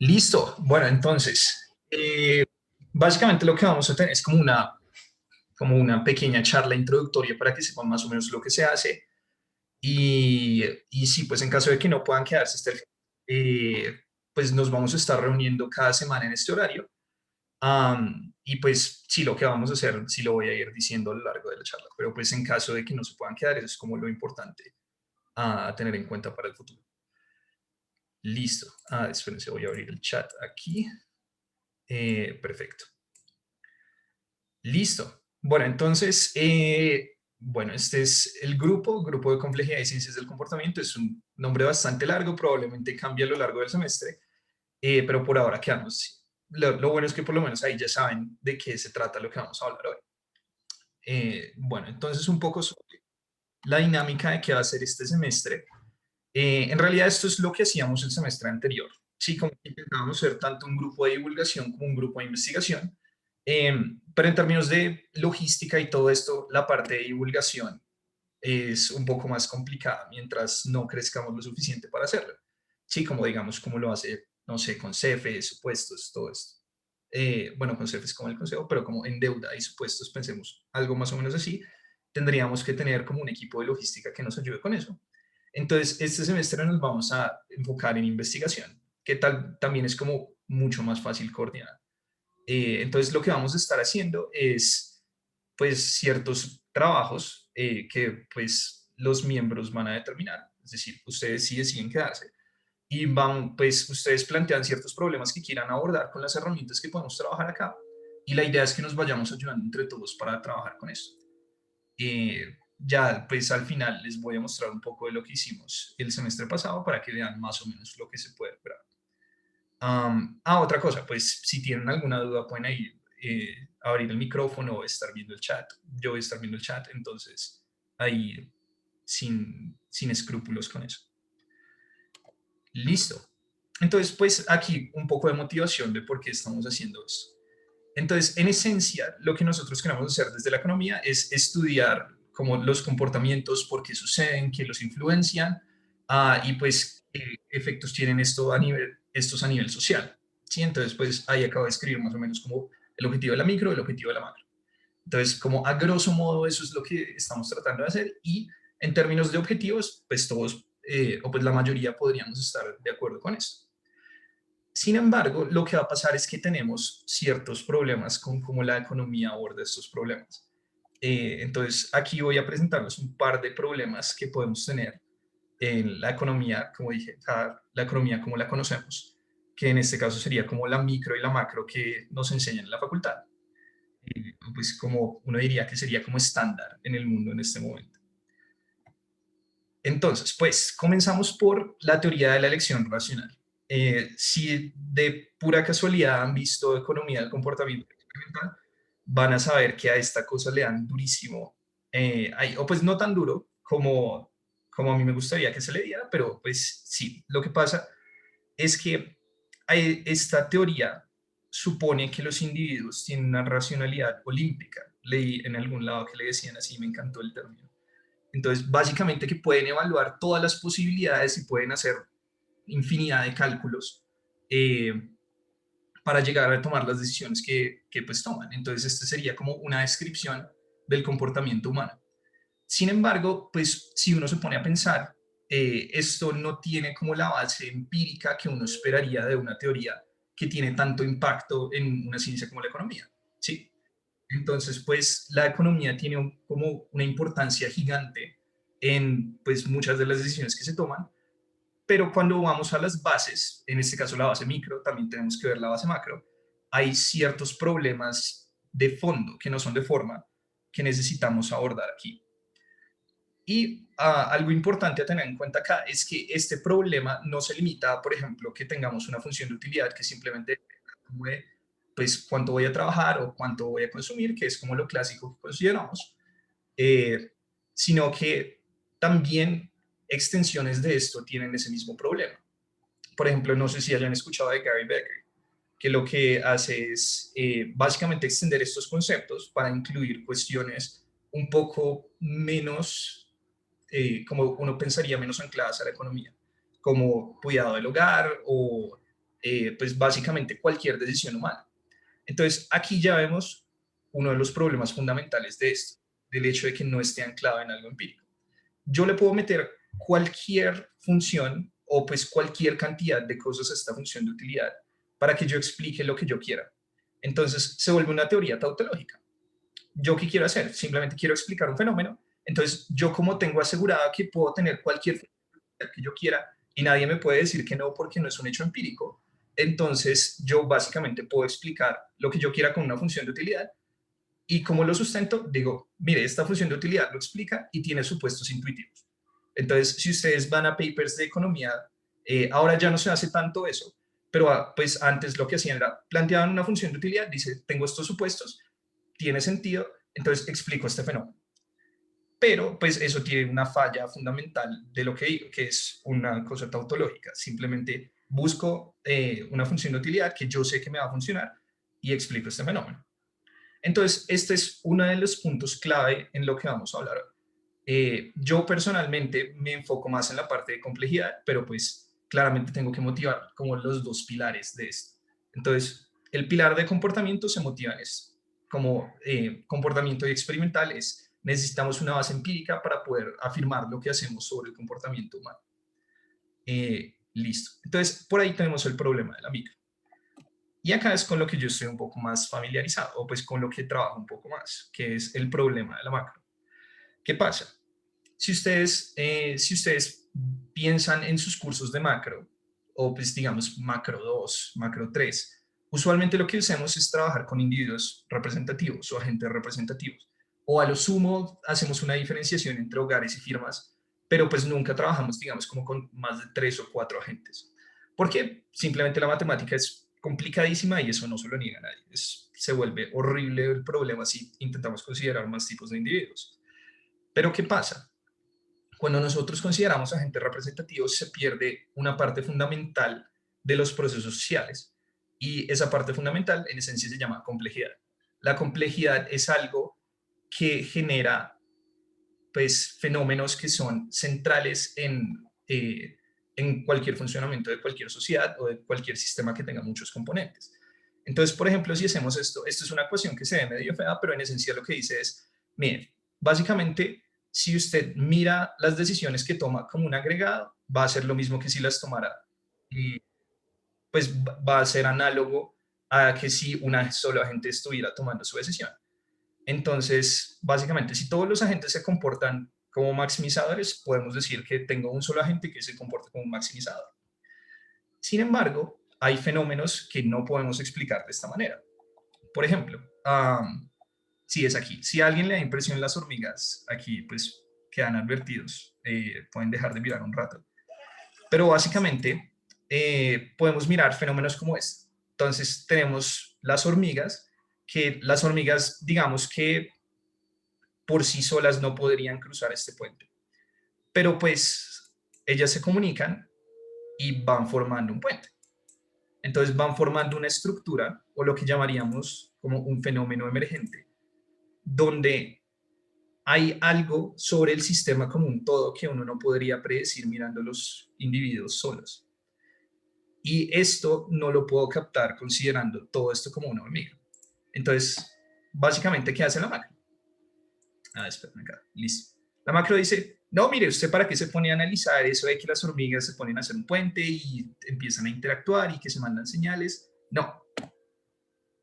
Listo. Bueno, entonces, básicamente lo que vamos a tener es como una pequeña charla introductoria para que sepan más o menos lo que se hace. Y sí, pues en caso de que no puedan quedarse hasta el final, pues nos vamos a estar reuniendo cada semana en este horario. Y pues sí, lo que vamos a hacer, sí lo voy a ir diciendo a lo largo de la charla, pero pues en caso de que no se puedan quedar, eso es como lo importante a tener en cuenta para el futuro. Listo. Espérense, voy a abrir el chat aquí. Perfecto. Listo. Bueno, entonces, bueno, este es el grupo de complejidad y ciencias del comportamiento. Es un nombre bastante largo, probablemente cambie a lo largo del semestre, pero por ahora quedamos. Lo bueno es que por lo menos ahí ya saben de qué se trata lo que vamos a hablar hoy. Bueno, entonces un poco sobre la dinámica de qué va a ser este semestre. En realidad esto es lo que hacíamos el semestre anterior. Sí, como que intentábamos ser tanto un grupo de divulgación como un grupo de investigación. Eh, pero en términos de logística y todo esto, la parte de divulgación es un poco más complicada mientras no crezcamos lo suficiente para hacerlo. Sí, como digamos, como lo hace, no sé, con CEFES, supuestos, todo esto. Bueno, con CEFES como el consejo, pero como en deuda y supuestos, pensemos algo más o menos así, tendríamos que tener como un equipo de logística que nos ayude con eso. Entonces, este semestre nos vamos a enfocar en investigación, que tal también es como mucho más fácil coordinar. Entonces, lo que vamos a estar haciendo es, pues, ciertos trabajos que, pues, los miembros van a determinar. Es decir, ustedes sí deciden quedarse y van, pues, ustedes plantean ciertos problemas que quieran abordar con las herramientas que podemos trabajar acá. Y la idea es que nos vayamos ayudando entre todos para trabajar con eso. Ya, pues, al final les voy a mostrar un poco de lo que hicimos el semestre pasado para que vean más o menos lo que se puede esperar. Otra cosa, pues si tienen alguna duda pueden ahí abrir el micrófono o estar viendo el chat. Yo voy a estar viendo el chat, entonces ahí sin escrúpulos con eso. Listo. Entonces, pues aquí un poco de motivación de por qué estamos haciendo esto. Entonces, en esencia, lo que nosotros queremos hacer desde la economía es estudiar como los comportamientos, por qué suceden, qué los influencian, y pues qué efectos tienen estos a nivel social. ¿Sí? Entonces, pues ahí acabo de escribir más o menos como el objetivo de la micro, el objetivo de la macro. Entonces, como a grosso modo eso es lo que estamos tratando de hacer y en términos de objetivos, pues todos, o pues la mayoría podríamos estar de acuerdo con esto. Sin embargo, lo que va a pasar es que tenemos ciertos problemas con cómo la economía aborda estos problemas. Entonces, aquí voy a presentarles un par de problemas que podemos tener en la economía, como dije, la economía como la conocemos, que en este caso sería como la micro y la macro que nos enseñan en la facultad. Pues como uno diría que sería como estándar en el mundo en este momento. Entonces, pues comenzamos por la teoría de la elección racional. Si de pura casualidad han visto economía del comportamiento experimental, van a saber que a esta cosa le dan durísimo, o pues no tan duro como a mí me gustaría que se le diera, pero pues sí, lo que pasa es que esta teoría supone que los individuos tienen una racionalidad olímpica. Leí en algún lado que le decían así, me encantó el término. Entonces, básicamente que pueden evaluar todas las posibilidades y pueden hacer infinidad de cálculos eh, para llegar a tomar las decisiones que pues toman. Entonces, este sería como una descripción del comportamiento humano. Sin embargo, pues si uno se pone a pensar, esto no tiene como la base empírica que uno esperaría de una teoría que tiene tanto impacto en una ciencia como la economía. ¿Sí? Entonces, pues la economía tiene como una importancia gigante en pues muchas de las decisiones que se toman, pero cuando vamos a las bases, en este caso la base micro, también tenemos que ver la base macro, hay ciertos problemas de fondo que no son de forma que necesitamos abordar aquí. Y algo importante a tener en cuenta acá es que este problema no se limita a, por ejemplo, que tengamos una función de utilidad que simplemente pues cuánto voy a trabajar o cuánto voy a consumir, que es como lo clásico que consideramos, eh, sino que también extensiones de esto tienen ese mismo problema. Por ejemplo, no sé si hayan escuchado de Gary Becker, que lo que hace es básicamente extender estos conceptos para incluir cuestiones un poco menos, como uno pensaría, menos ancladas a la economía, como cuidado del hogar o pues básicamente cualquier decisión humana. Entonces, aquí ya vemos uno de los problemas fundamentales de esto, del hecho de que no esté anclado en algo empírico. Yo le puedo meter cualquier función o pues cualquier cantidad de cosas a esta función de utilidad para que yo explique lo que yo quiera. Entonces se vuelve una teoría tautológica. ¿Yo qué quiero hacer? Simplemente quiero explicar un fenómeno. Entonces yo como tengo asegurada que puedo tener cualquier función que yo quiera y nadie me puede decir que no porque no es un hecho empírico, entonces yo básicamente puedo explicar lo que yo quiera con una función de utilidad. Y como lo sustento, digo, mire, esta función de utilidad lo explica y tiene supuestos intuitivos. Entonces, si ustedes van a papers de economía, ahora ya no se hace tanto eso, pero pues antes lo que hacían era planteaban una función de utilidad, dice, tengo estos supuestos, tiene sentido, entonces explico este fenómeno. Pero pues eso tiene una falla fundamental de lo que digo, que es una cosa tautológica. Simplemente busco una función de utilidad que yo sé que me va a funcionar y explico este fenómeno. Entonces, este es uno de los puntos clave en lo que vamos a hablar hoy. Yo personalmente me enfoco más en la parte de complejidad, pero pues claramente tengo que motivar como los dos pilares de esto. Entonces, el pilar de comportamiento se motiva en esto. Como comportamiento experimental es, necesitamos una base empírica para poder afirmar lo que hacemos sobre el comportamiento humano. Listo. Entonces, por ahí tenemos el problema de la micro. Y acá es con lo que yo estoy un poco más familiarizado, o pues con lo que trabajo un poco más, que es el problema de la macro. ¿Qué pasa? Si ustedes piensan en sus cursos de macro, o pues digamos macro 2, macro 3, usualmente lo que hacemos es trabajar con individuos representativos o agentes representativos. O a lo sumo hacemos una diferenciación entre hogares y firmas, pero pues nunca trabajamos, digamos, como con más de 3 o 4 agentes. Porque simplemente la matemática es complicadísima y eso no se lo niega a nadie. Se vuelve horrible el problema si intentamos considerar más tipos de individuos. Pero ¿qué pasa? Cuando nosotros consideramos agentes representativos se pierde una parte fundamental de los procesos sociales y esa parte fundamental en esencia se llama complejidad. La complejidad es algo que genera pues fenómenos que son centrales en cualquier funcionamiento de cualquier sociedad o de cualquier sistema que tenga muchos componentes. Entonces, por ejemplo, si hacemos esto es una ecuación que se ve medio fea, pero en esencia lo que dice es, miren, básicamente, si usted mira las decisiones que toma como un agregado, va a ser lo mismo que si las tomara, y pues va a ser análogo a que si una sola agente estuviera tomando su decisión. Entonces, básicamente, si todos los agentes se comportan como maximizadores, podemos decir que tengo un solo agente que se comporta como un maximizador. Sin embargo, hay fenómenos que no podemos explicar de esta manera. Por ejemplo, si es aquí, si a alguien le da impresión las hormigas, aquí pues quedan advertidos, pueden dejar de mirar un rato. Pero básicamente podemos mirar fenómenos como este. Entonces tenemos las hormigas, digamos que por sí solas no podrían cruzar este puente. Pero pues ellas se comunican y van formando un puente. Entonces van formando una estructura o lo que llamaríamos como un fenómeno emergente, donde hay algo sobre el sistema como un todo que uno no podría predecir mirando los individuos solos. Y esto no lo puedo captar considerando todo esto como una hormiga. Entonces, básicamente, ¿qué hace la macro? Espera, acá, listo. La macro dice, no, mire, ¿usted para qué se pone a analizar eso de que las hormigas se ponen a hacer un puente y empiezan a interactuar y que se mandan señales? No,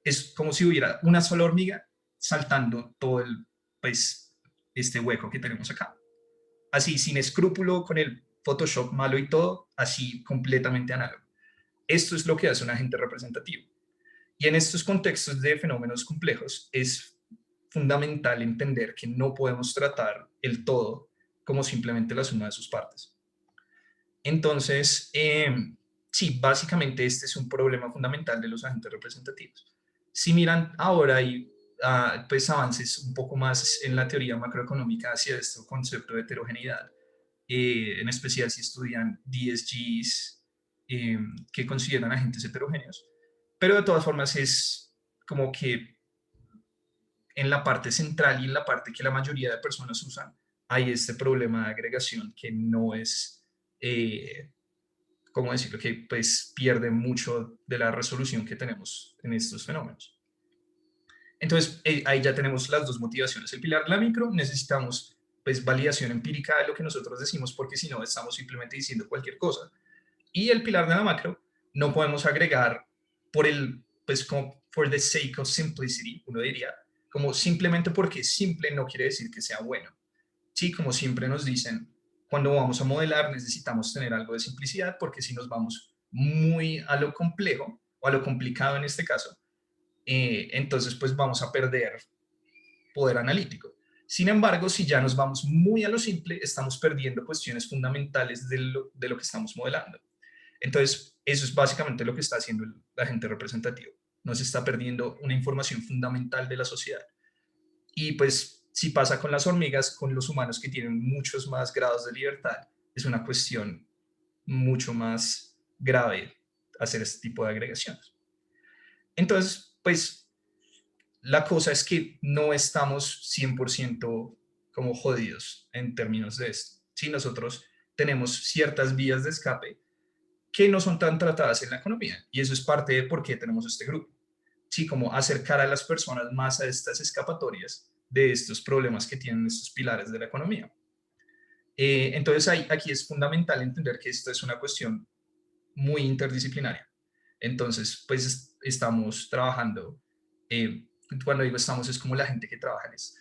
es como si hubiera una sola hormiga saltando todo pues, este hueco que tenemos acá. Así, sin escrúpulo, con el Photoshop malo y todo, así completamente análogo. Esto es lo que hace un agente representativo. Y en estos contextos de fenómenos complejos es fundamental entender que no podemos tratar el todo como simplemente la suma de sus partes. Entonces, sí, básicamente este es un problema fundamental de los agentes representativos. Si miran ahora hay pues avances un poco más en la teoría macroeconómica hacia este concepto de heterogeneidad, en especial si estudian DSGs que consideran agentes heterogéneos, pero de todas formas es como que en la parte central y en la parte que la mayoría de personas usan, hay este problema de agregación que no es ¿cómo decirlo? Que pues pierde mucho de la resolución que tenemos en estos fenómenos. Entonces, ahí ya tenemos las dos motivaciones. El pilar de la micro, necesitamos pues validación empírica de lo que nosotros decimos, porque si no, estamos simplemente diciendo cualquier cosa. Y el pilar de la macro, no podemos agregar por el, pues como for the sake of simplicity, uno diría, como simplemente porque simple no quiere decir que sea bueno. Sí, como siempre nos dicen, cuando vamos a modelar necesitamos tener algo de simplicidad, porque si nos vamos muy a lo complejo, o a lo complicado en este caso, entonces pues vamos a perder poder analítico. Sin embargo, si ya nos vamos muy a lo simple, estamos perdiendo cuestiones fundamentales de lo que estamos modelando. Entonces, eso es básicamente lo que está haciendo el agente representativo. Nos está perdiendo una información fundamental de la sociedad. Y pues, si pasa con las hormigas, con los humanos que tienen muchos más grados de libertad, es una cuestión mucho más grave hacer este tipo de agregaciones. Entonces, pues, la cosa es que no estamos 100% como jodidos en términos de esto. Si nosotros tenemos ciertas vías de escape que no son tan tratadas en la economía, y eso es parte de por qué tenemos este grupo. Sí, como acercar a las personas más a estas escapatorias de estos problemas que tienen estos pilares de la economía. Entonces, aquí es fundamental entender que esto es una cuestión muy interdisciplinaria. Entonces, pues estamos trabajando, eh, cuando digo estamos, es como la gente que trabaja en esto.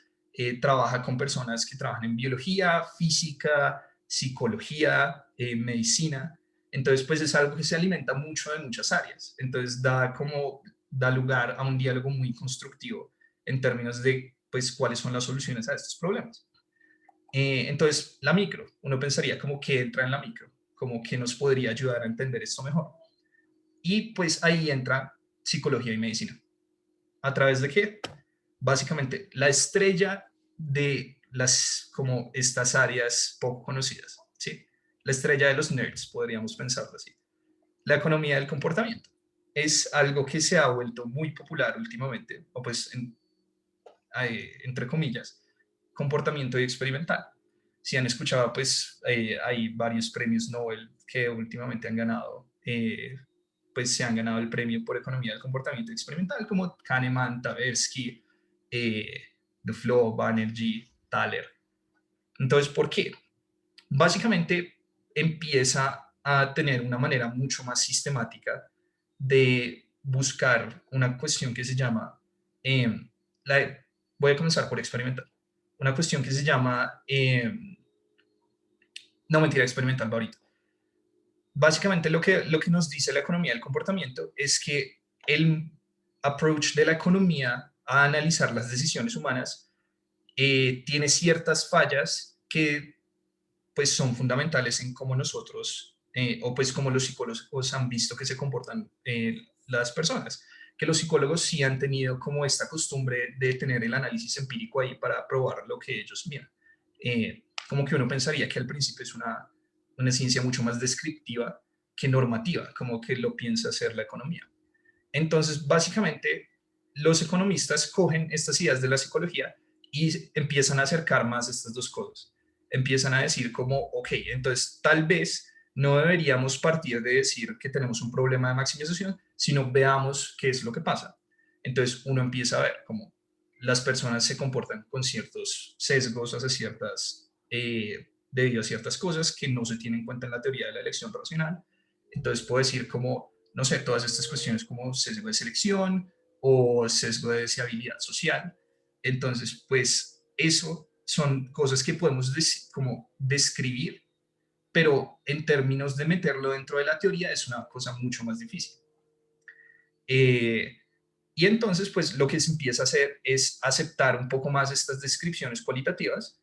Trabaja con personas que trabajan en biología, física, psicología, medicina. Entonces, pues es algo que se alimenta mucho de muchas áreas. Entonces, da lugar a un diálogo muy constructivo en términos de, pues, cuáles son las soluciones a estos problemas. Entonces, la micro, uno pensaría como que entra en la micro, como que nos podría ayudar a entender esto mejor. Y pues ahí entra psicología y medicina. ¿A través de qué? Básicamente, la estrella de como estas áreas poco conocidas, ¿sí? La estrella de los nerds, podríamos pensarlo así. La economía del comportamiento. Es algo que se ha vuelto muy popular últimamente, o pues, entre comillas, comportamiento experimental. Si han escuchado, pues hay varios premios Nobel que últimamente han ganado, pues se han ganado el premio por economía del comportamiento experimental, como Kahneman, Tversky, eh, Duflo, Banerjee, Thaler. Entonces, ¿por qué? Básicamente empieza a tener una manera mucho más sistemática de buscar una cuestión que se llama, eh, la, voy a comenzar por experimental, una cuestión que se llama, no mentira, experimental va ahorita. Básicamente lo que nos dice la economía del comportamiento es que el approach de la economía a analizar las decisiones humanas tiene ciertas fallas que pues son fundamentales en cómo nosotros, o pues como los psicólogos han visto que se comportan las personas, que los psicólogos sí han tenido como esta costumbre de tener el análisis empírico ahí para probar lo que ellos miran. Como que uno pensaría que al principio es una ciencia mucho más descriptiva que normativa, como que lo piensa hacer la economía. Entonces, básicamente, los economistas cogen estas ideas de la psicología y empiezan a acercar más estas dos cosas. Empiezan a decir como, ok, entonces tal vez no deberíamos partir de decir que tenemos un problema de maximización, sino veamos qué es lo que pasa. Entonces uno empieza a ver cómo las personas se comportan con ciertos sesgos hacia debido a ciertas cosas que no se tienen en cuenta en la teoría de la elección racional. Entonces puedo decir como, no sé, todas estas cuestiones como sesgo de selección o sesgo de deseabilidad social. Entonces, pues eso son cosas que podemos como describir, pero en términos de meterlo dentro de la teoría es una cosa mucho más difícil. Eh, y entonces, pues lo que se empieza a hacer es aceptar un poco más estas descripciones cualitativas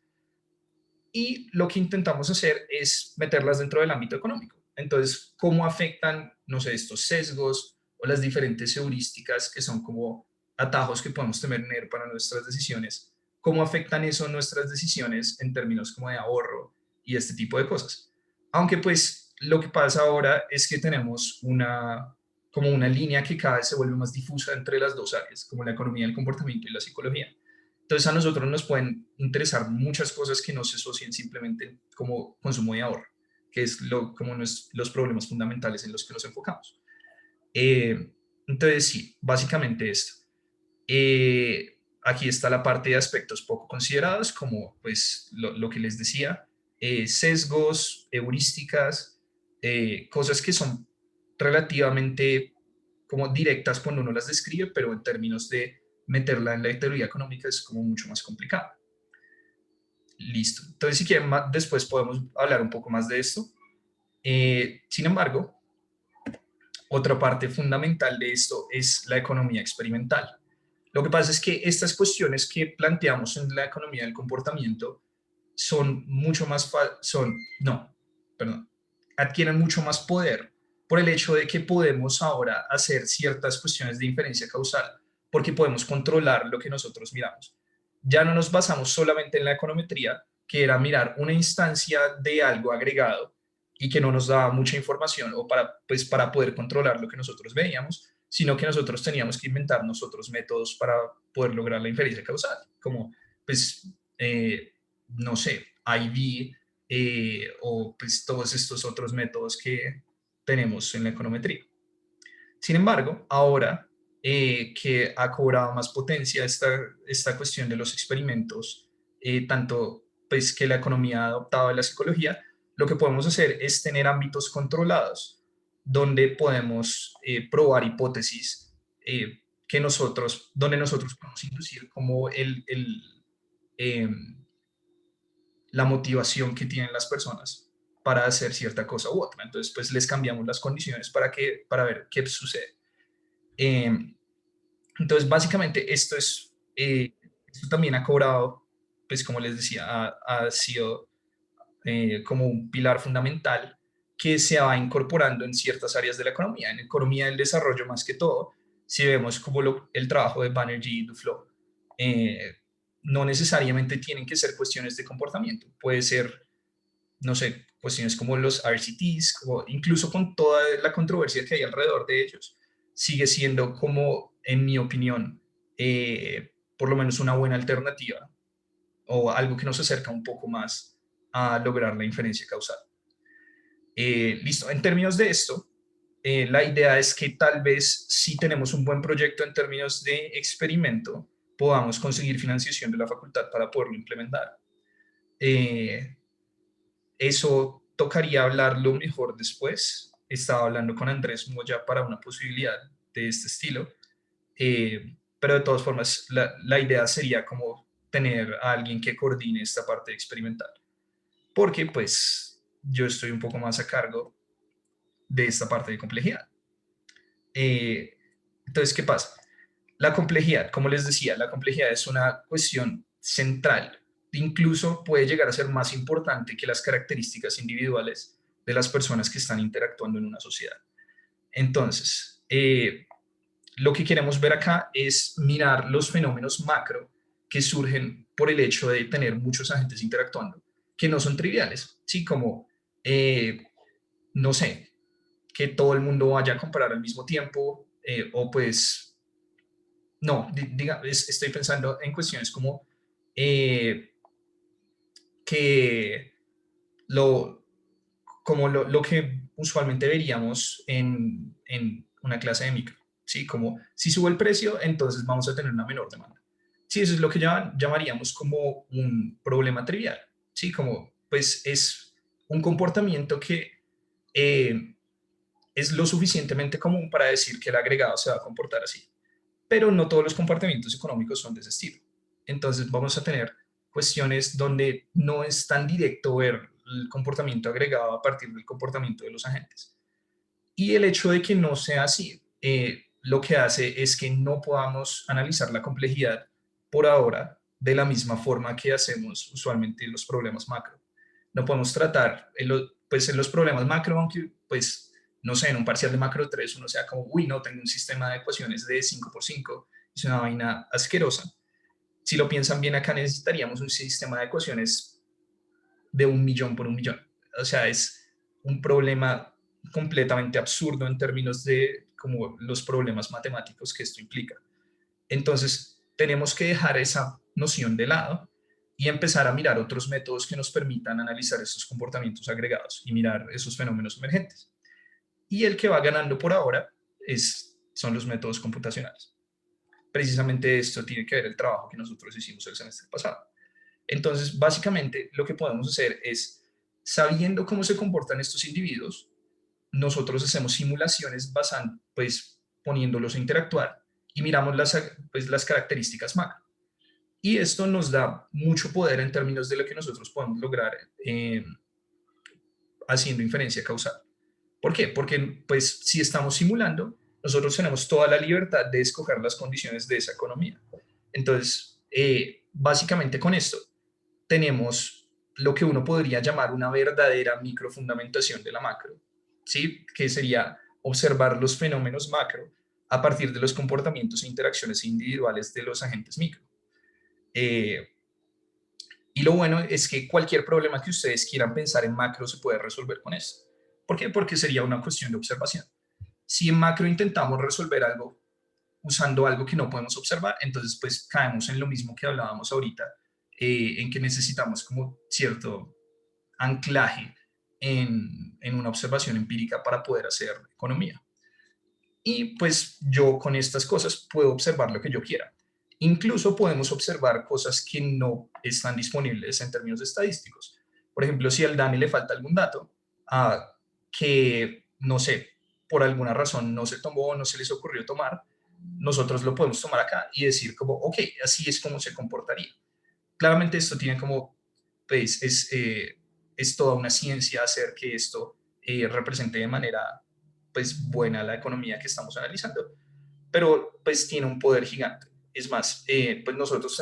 y lo que intentamos hacer es meterlas dentro del ámbito económico. Entonces, ¿cómo afectan, no sé, estos sesgos o las diferentes heurísticas que son como atajos que podemos tener para nuestras decisiones? ¿Cómo afectan eso nuestras decisiones en términos como de ahorro y este tipo de cosas? Aunque pues lo que pasa ahora es que tenemos como una línea que cada vez se vuelve más difusa entre las dos áreas, como la economía del comportamiento y la psicología. Entonces a nosotros nos pueden interesar muchas cosas que no se asocien simplemente como consumo y ahorro. que es como los problemas fundamentales en los que nos enfocamos. Eh, entonces, sí, básicamente esto. Aquí está la parte de aspectos poco considerados, como pues lo que les decía, sesgos, heurísticas, cosas que son relativamente como directas cuando uno las describe, pero en términos de meterla en la teoría económica es como mucho más complicado. Listo. Entonces, si quieren, después podemos hablar un poco más de esto. Sin embargo, otra parte fundamental de esto es la economía experimental. Lo que pasa es que estas cuestiones que planteamos en la economía del comportamiento son mucho más, no, perdón, adquieren mucho más poder por el hecho de que podemos ahora hacer ciertas cuestiones de inferencia causal, porque podemos controlar lo que nosotros miramos. Ya no nos basamos solamente en la econometría, que era mirar una instancia de algo agregado y que no nos daba mucha información o pues, para poder controlar lo que nosotros veíamos, sino que nosotros teníamos que inventarnos otros métodos para poder lograr la inferencia causal, como, pues, no sé, IV, o pues todos estos otros métodos que tenemos en la econometría. Sin embargo, ahora que ha cobrado más potencia esta cuestión de los experimentos, tanto pues que la economía ha adoptado de la psicología, lo que podemos hacer es tener ámbitos controlados donde podemos probar hipótesis donde nosotros podemos inducir como eh, la motivación que tienen las personas para hacer cierta cosa u otra. Entonces, pues les cambiamos las condiciones para ver qué sucede. Eh, entonces, básicamente, esto también ha cobrado, pues como les decía, ha sido como un pilar fundamental que se va incorporando en ciertas áreas de la economía, en economía del desarrollo más que todo, si vemos como el trabajo de Banerjee y Duflo, eh, no necesariamente tienen que ser cuestiones de comportamiento, puede ser, no sé, cuestiones como los RCTs, como incluso con toda la controversia que hay alrededor de ellos, sigue siendo como, en mi opinión, por lo menos una buena alternativa o algo que nos acerca un poco más a lograr la inferencia causal. Listo, en términos de esto, la idea es que tal vez si tenemos un buen proyecto en términos de experimento, podamos conseguir financiación de la facultad para poderlo implementar. Eh, Eso tocaría hablarlo mejor después. Estaba hablando con Andrés Moya para una posibilidad de este estilo. Pero de todas formas, la idea sería como tener a alguien que coordine esta parte experimental. Porque pues yo estoy un poco más a cargo de esta parte de complejidad. Eh, entonces, ¿qué pasa? La complejidad, como les decía, la complejidad es una cuestión central. Incluso puede llegar a ser más importante que las características individuales de las personas que están interactuando en una sociedad. Entonces, lo que queremos ver acá es mirar los fenómenos macro que surgen por el hecho de tener muchos agentes interactuando, que no son triviales, ¿sí? Como, no sé, que todo el mundo vaya a comprar al mismo tiempo, o pues no, estoy pensando en cuestiones como eh, que lo, lo que usualmente veríamos en una clase de micro, ¿sí? Como si sube el precio, entonces vamos a tener una menor demanda. Sí, eso es lo que llamaríamos como un problema trivial, ¿sí? Como pues es un comportamiento que eh, es lo suficientemente común para decir que el agregado se va a comportar así, pero no todos los comportamientos económicos son de ese estilo. Entonces vamos a tener cuestiones donde no es tan directo ver el comportamiento agregado a partir del comportamiento de los agentes. Y el hecho de que no sea así, lo que hace es que no podamos analizar la complejidad por ahora de la misma forma que hacemos usualmente los problemas macro. No podemos tratar, pues en los problemas macro, aunque pues no sé, en un parcial de macro 3 uno sea como, uy, no, tengo un sistema de ecuaciones de 5 por 5, es una vaina asquerosa. Si lo piensan bien, acá necesitaríamos un sistema de ecuaciones de 1.000.000 por 1.000.000. O sea, es un problema completamente absurdo en términos de como los problemas matemáticos que esto implica. Entonces, tenemos que dejar esa noción de lado y empezar a mirar otros métodos que nos permitan analizar estos comportamientos agregados y mirar esos fenómenos emergentes. Y el que va ganando por ahora son los métodos computacionales. Precisamente esto tiene que ver el trabajo que nosotros hicimos el semestre pasado. Entonces, básicamente, lo que podemos hacer es, sabiendo cómo se comportan estos individuos, nosotros hacemos simulaciones pues, poniéndolos a interactuar y miramos las características macro. Y esto nos da mucho poder en términos de lo que nosotros podemos lograr haciendo inferencia causal. ¿Por qué? Porque pues si estamos simulando, nosotros tenemos toda la libertad de escoger las condiciones de esa economía. Entonces, básicamente con esto tenemos lo que uno podría llamar una verdadera microfundamentación de la macro, ¿sí? Que sería observar los fenómenos macro a partir de los comportamientos e interacciones individuales de los agentes micro. Y lo bueno es que cualquier problema que ustedes quieran pensar en macro se puede resolver con esto. ¿Por qué? Porque sería una cuestión de observación. Si en macro intentamos resolver algo usando algo que no podemos observar, entonces pues caemos en lo mismo que hablábamos ahorita, en que necesitamos como cierto anclaje en una observación empírica para poder hacer economía. Y pues yo con estas cosas puedo observar lo que yo quiera. Incluso podemos observar cosas que no están disponibles en términos estadísticos. Por ejemplo, si al DANE le falta algún dato que, no sé, por alguna razón no se tomó, no se les ocurrió tomar, nosotros lo podemos tomar acá y decir como, ok, así es como se comportaría. Claramente esto tiene como, pues, es toda una ciencia hacer que esto represente de manera, pues, buena la economía que estamos analizando, pero, pues, tiene un poder gigante. Es más, pues nosotros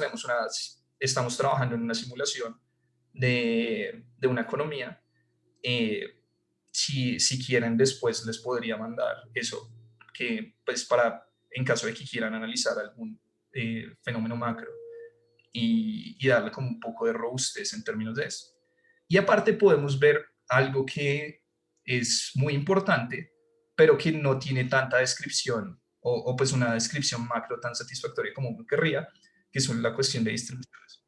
estamos trabajando en una simulación de una economía. Si quieren, después les podría mandar eso, que, pues, en caso de que quieran analizar algún fenómeno macro y darle como un poco de robustez en términos de eso. Y aparte podemos ver algo que es muy importante, pero que no tiene tanta descripción o pues una descripción macro tan satisfactoria como uno querría, que es la cuestión de distribuciones.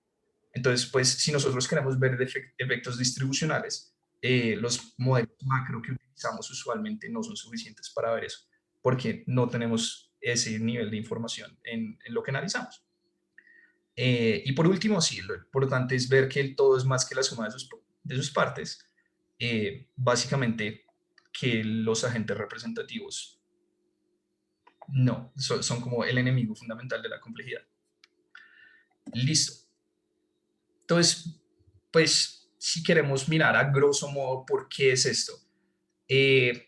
Entonces, pues si nosotros queremos ver efectos distribucionales, los modelos macro que utilizamos usualmente no son suficientes para ver eso, porque no tenemos ese nivel de información en lo que analizamos. Y por último, sí, lo importante es ver que el todo es más que la suma de sus partes. Básicamente, que los agentes representativos no, son como el enemigo fundamental de la complejidad. Listo. Entonces, pues, si queremos mirar a grosso modo por qué es esto, eh,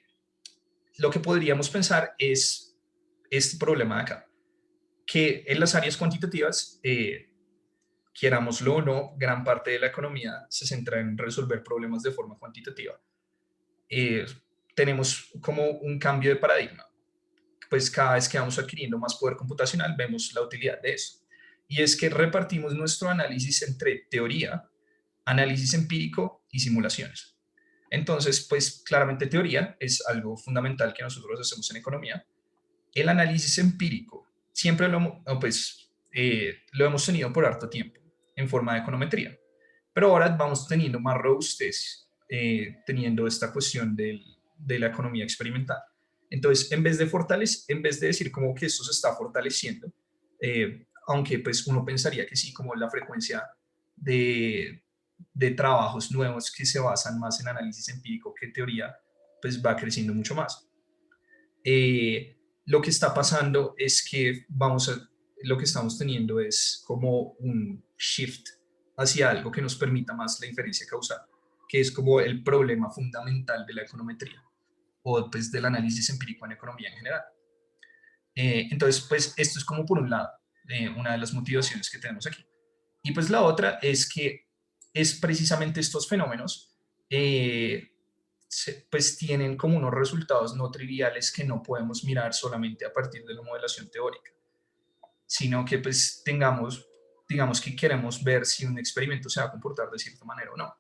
lo que podríamos pensar es este problema de acá, que en las áreas cuantitativas, querámoslo o no, gran parte de la economía se centra en resolver problemas de forma cuantitativa. Eh, Tenemos como un cambio de paradigma, pues cada vez que vamos adquiriendo más poder computacional vemos la utilidad de eso. Y es que repartimos nuestro análisis entre teoría, análisis empírico y simulaciones. Entonces, pues claramente teoría es algo fundamental que nosotros hacemos en economía. El análisis empírico siempre lo hemos tenido por harto tiempo en forma de econometría, pero ahora vamos teniendo más robustez, teniendo esta cuestión de la economía experimental. Entonces, en vez de decir como que esto se está fortaleciendo, aunque pues uno pensaría que sí, como la frecuencia de trabajos nuevos que se basan más en análisis empírico que teoría, pues va creciendo mucho más. Lo que está pasando es que lo que estamos teniendo es como un shift hacia algo que nos permita más la inferencia causal, que es como el problema fundamental de la econometría o pues del análisis empírico en economía en general. Entonces, pues esto es como por un lado, una de las motivaciones que tenemos aquí. Y pues la otra es que es precisamente estos fenómenos, pues tienen como unos resultados no triviales que no podemos mirar solamente a partir de la modelación teórica, sino que pues digamos que queremos ver si un experimento se va a comportar de cierta manera o no.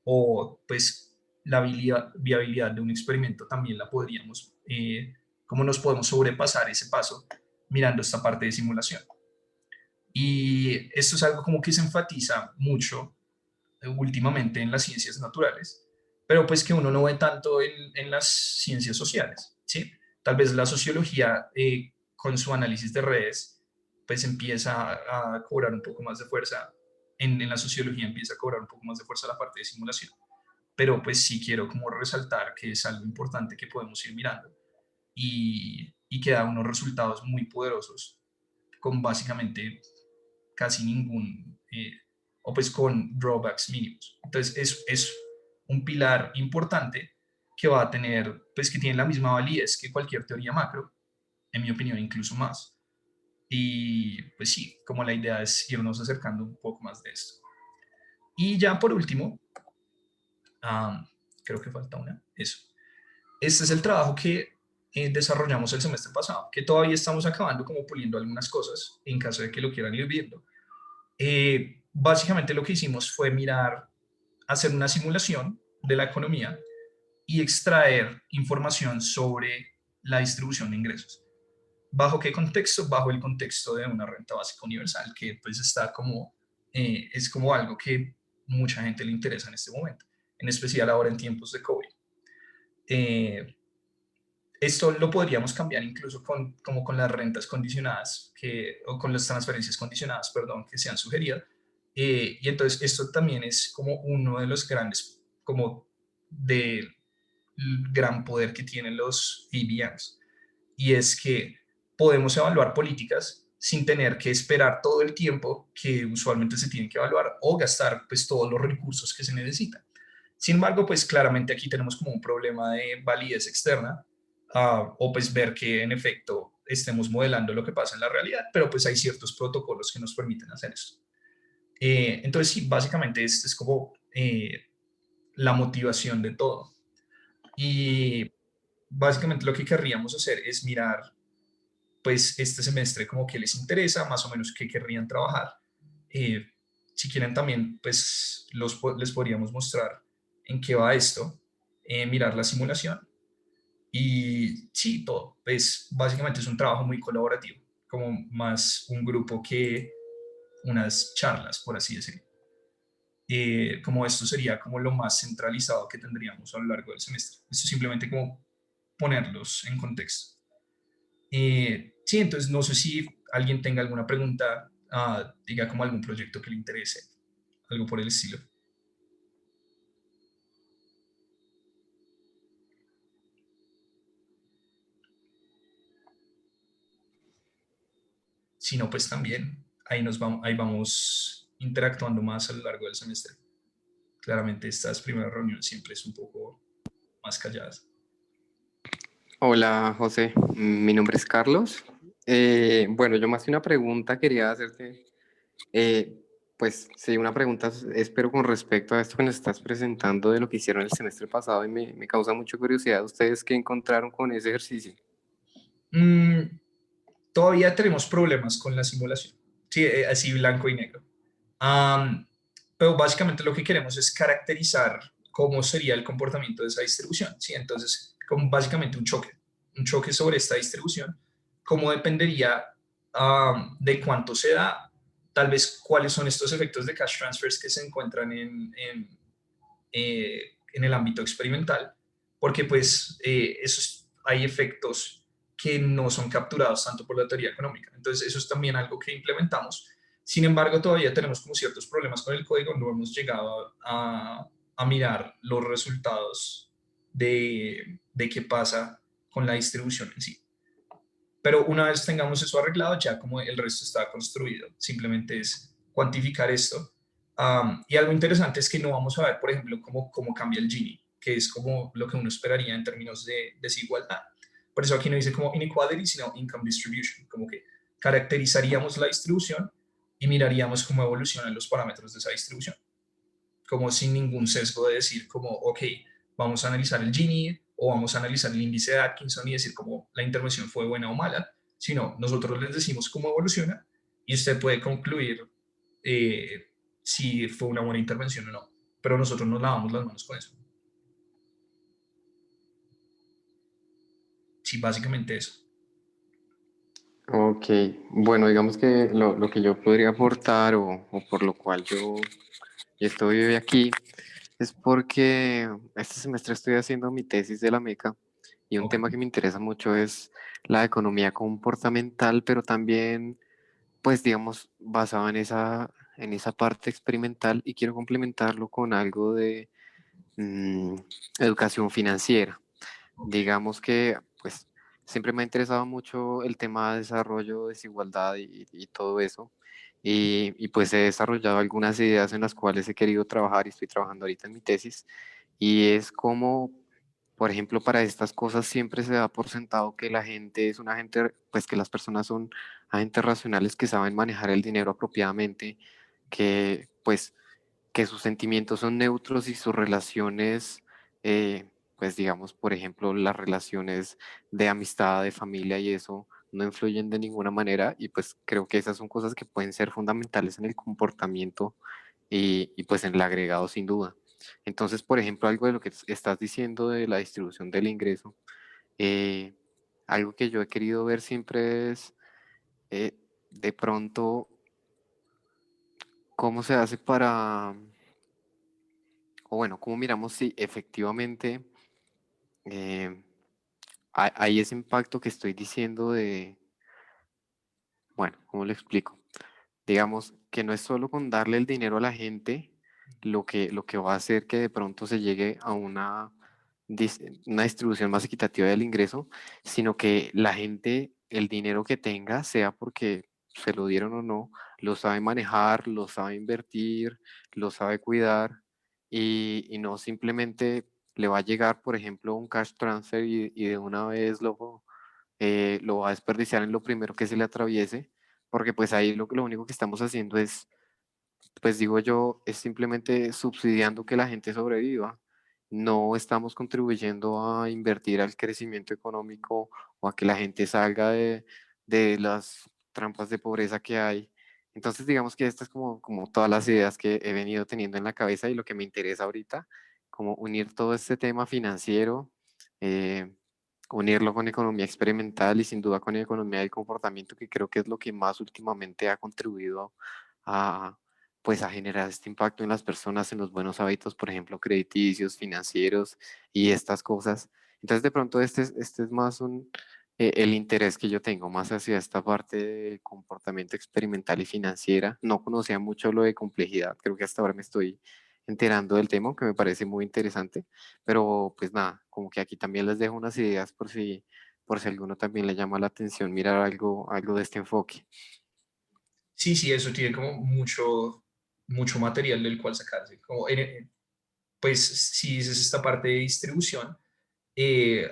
O pues la viabilidad de un experimento también la podríamos, cómo nos podemos sobrepasar ese paso mirando esta parte de simulación. Y esto es algo como que se enfatiza mucho últimamente en las ciencias naturales, pero pues que uno no ve tanto en las ciencias sociales, ¿sí? Tal vez la sociología con su análisis de redes pues empieza a cobrar un poco más de fuerza, en la sociología empieza a cobrar un poco más de fuerza la parte de simulación, pero pues sí quiero como resaltar que es algo importante que podemos ir mirando y que da unos resultados muy poderosos con básicamente casi ningún, o pues con drawbacks mínimos. Entonces es un pilar importante que va a tener, pues que tiene la misma validez que cualquier teoría macro, en mi opinión incluso más. Y pues sí, como la idea es irnos acercando un poco más de esto. Y ya por último, um, creo que falta una, eso. Este es el trabajo que desarrollamos el semestre pasado, que todavía estamos acabando como puliendo algunas cosas en caso de que lo quieran ir viendo. Básicamente lo que hicimos fue mirar, hacer una simulación de la economía y extraer información sobre la distribución de ingresos. ¿Bajo qué contexto? Bajo el contexto de una renta básica universal, que pues está como, es como algo que mucha gente le interesa en este momento, en especial ahora en tiempos de COVID. Eh, Esto lo podríamos cambiar incluso con, como con las rentas condicionadas o con las transferencias condicionadas, perdón, que se han sugerido. Y entonces esto también es como uno de los grandes, como del gran poder que tienen los ABMs. Y es que podemos evaluar políticas sin tener que esperar todo el tiempo que usualmente se tienen que evaluar o gastar pues todos los recursos que se necesitan. Sin embargo, pues claramente aquí tenemos como un problema de validez externa, o pues ver que en efecto estemos modelando lo que pasa en la realidad, pero pues hay ciertos protocolos que nos permiten hacer esto. Entonces sí, básicamente este es como la motivación de todo. Y básicamente lo que querríamos hacer es mirar pues este semestre como que les interesa, más o menos qué querrían trabajar. Eh, si quieren también, pues les podríamos mostrar en qué va esto, mirar la simulación y sí, todo. Pues básicamente es un trabajo muy colaborativo, como más un grupo que unas charlas, por así decirlo. Como esto sería como lo más centralizado que tendríamos a lo largo del semestre. Esto es simplemente como ponerlos en contexto. Sí, entonces no sé si alguien tenga alguna pregunta, diga como algún proyecto que le interese, algo por el estilo. Si no, pues también ahí vamos interactuando más a lo largo del semestre. Claramente estas primeras reuniones siempre es un poco más calladas. Hola José, mi nombre es Carlos. Bueno, yo más que una pregunta quería hacerte, eh, pues sí, una pregunta, espero con respecto a esto que nos estás presentando de lo que hicieron el semestre pasado y me causa mucha curiosidad. ¿Ustedes qué encontraron con ese ejercicio? Mm, todavía tenemos problemas con la simulación, sí, así blanco y negro. Um, pero básicamente lo que queremos es caracterizar cómo sería el comportamiento de esa distribución, ¿sí? Entonces, como básicamente un choque sobre esta distribución, cómo dependería de cuánto se da, tal vez cuáles son estos efectos de cash transfers que se encuentran en el ámbito experimental, porque pues hay efectos que no son capturados tanto por la teoría económica. Entonces, eso es también algo que implementamos. Sin embargo, todavía tenemos como ciertos problemas con el código, no hemos llegado a mirar los resultados de qué pasa con la distribución en sí. Pero una vez tengamos eso arreglado, ya como el resto está construido, simplemente es cuantificar esto. Y algo interesante es que no vamos a ver, por ejemplo, cómo cambia el Gini, que es como lo que uno esperaría en términos de desigualdad. Por eso aquí no dice como inequality, sino income distribution, como que caracterizaríamos la distribución y miraríamos cómo evolucionan los parámetros de esa distribución, como sin ningún sesgo de decir como, ok, vamos a analizar el Gini o vamos a analizar el índice de Atkinson y decir cómo la intervención fue buena o mala, sino nosotros les decimos cómo evoluciona y usted puede concluir eh, si fue una buena intervención o no, pero nosotros nos lavamos las manos con eso. Sí, básicamente eso. Ok, bueno, digamos que lo que yo podría aportar o por lo cual yo estoy hoy aquí es porque este semestre estoy haciendo mi tesis de la MECA y un Ok, tema que me interesa mucho es la economía comportamental, pero también, pues digamos, basado en esa parte experimental y quiero complementarlo con algo de mm, educación financiera. ok. Digamos que, pues, siempre me ha interesado mucho el tema de desarrollo, desigualdad y todo eso. Pues he desarrollado algunas ideas en las cuales he querido trabajar y estoy trabajando ahorita en mi tesis. Y es como, por ejemplo, para estas cosas siempre se da por sentado que la gente es una gente, pues que las personas son agentes racionales que saben manejar el dinero apropiadamente, que pues que sus sentimientos son neutros y sus relaciones, pues digamos, por ejemplo, las relaciones de amistad, de familia y eso, no influyen de ninguna manera y pues creo que esas son cosas que pueden ser fundamentales en el comportamiento pues en el agregado sin duda. Entonces, por ejemplo, algo de lo que estás diciendo de la distribución del ingreso, eh, algo que yo he querido ver siempre es eh, de pronto cómo se hace para o bueno, cómo miramos si efectivamente eh, hay ese impacto que estoy diciendo de, bueno, ¿cómo lo explico? Digamos que no es solo con darle el dinero a la gente lo que va a hacer que de pronto se llegue a una distribución más equitativa del ingreso, sino que la gente, el dinero que tenga, sea porque se lo dieron o no, lo sabe manejar, lo sabe invertir, lo sabe cuidar y no simplemente le va a llegar, por ejemplo, un cash transfer y de una vez lo va a desperdiciar en lo primero que se le atraviese, porque pues ahí lo único que estamos haciendo es, pues digo yo, es simplemente subsidiando que la gente sobreviva. No estamos contribuyendo a invertir al crecimiento económico o a que la gente salga de las trampas de pobreza que hay. Entonces, digamos que estas es como todas las ideas que he venido teniendo en la cabeza y lo que me interesa ahorita, como unir todo este tema financiero, eh, unirlo con economía experimental y sin duda con economía del comportamiento, que creo que es lo que más últimamente ha contribuido a, pues a generar este impacto en las personas, en los buenos hábitos, por ejemplo, crediticios, financieros y estas cosas. Entonces, de pronto, este es más el interés que yo tengo, más hacia esta parte de comportamiento experimental y financiera. No conocía mucho lo de complejidad, creo que hasta ahora me estoy enterando del tema, que me parece muy interesante, pero pues nada, como que aquí también les dejo unas ideas por si alguno también le llama la atención mirar algo de este enfoque. Sí, sí, eso tiene como mucho material del cual sacarse. Pues si dices esta parte de distribución,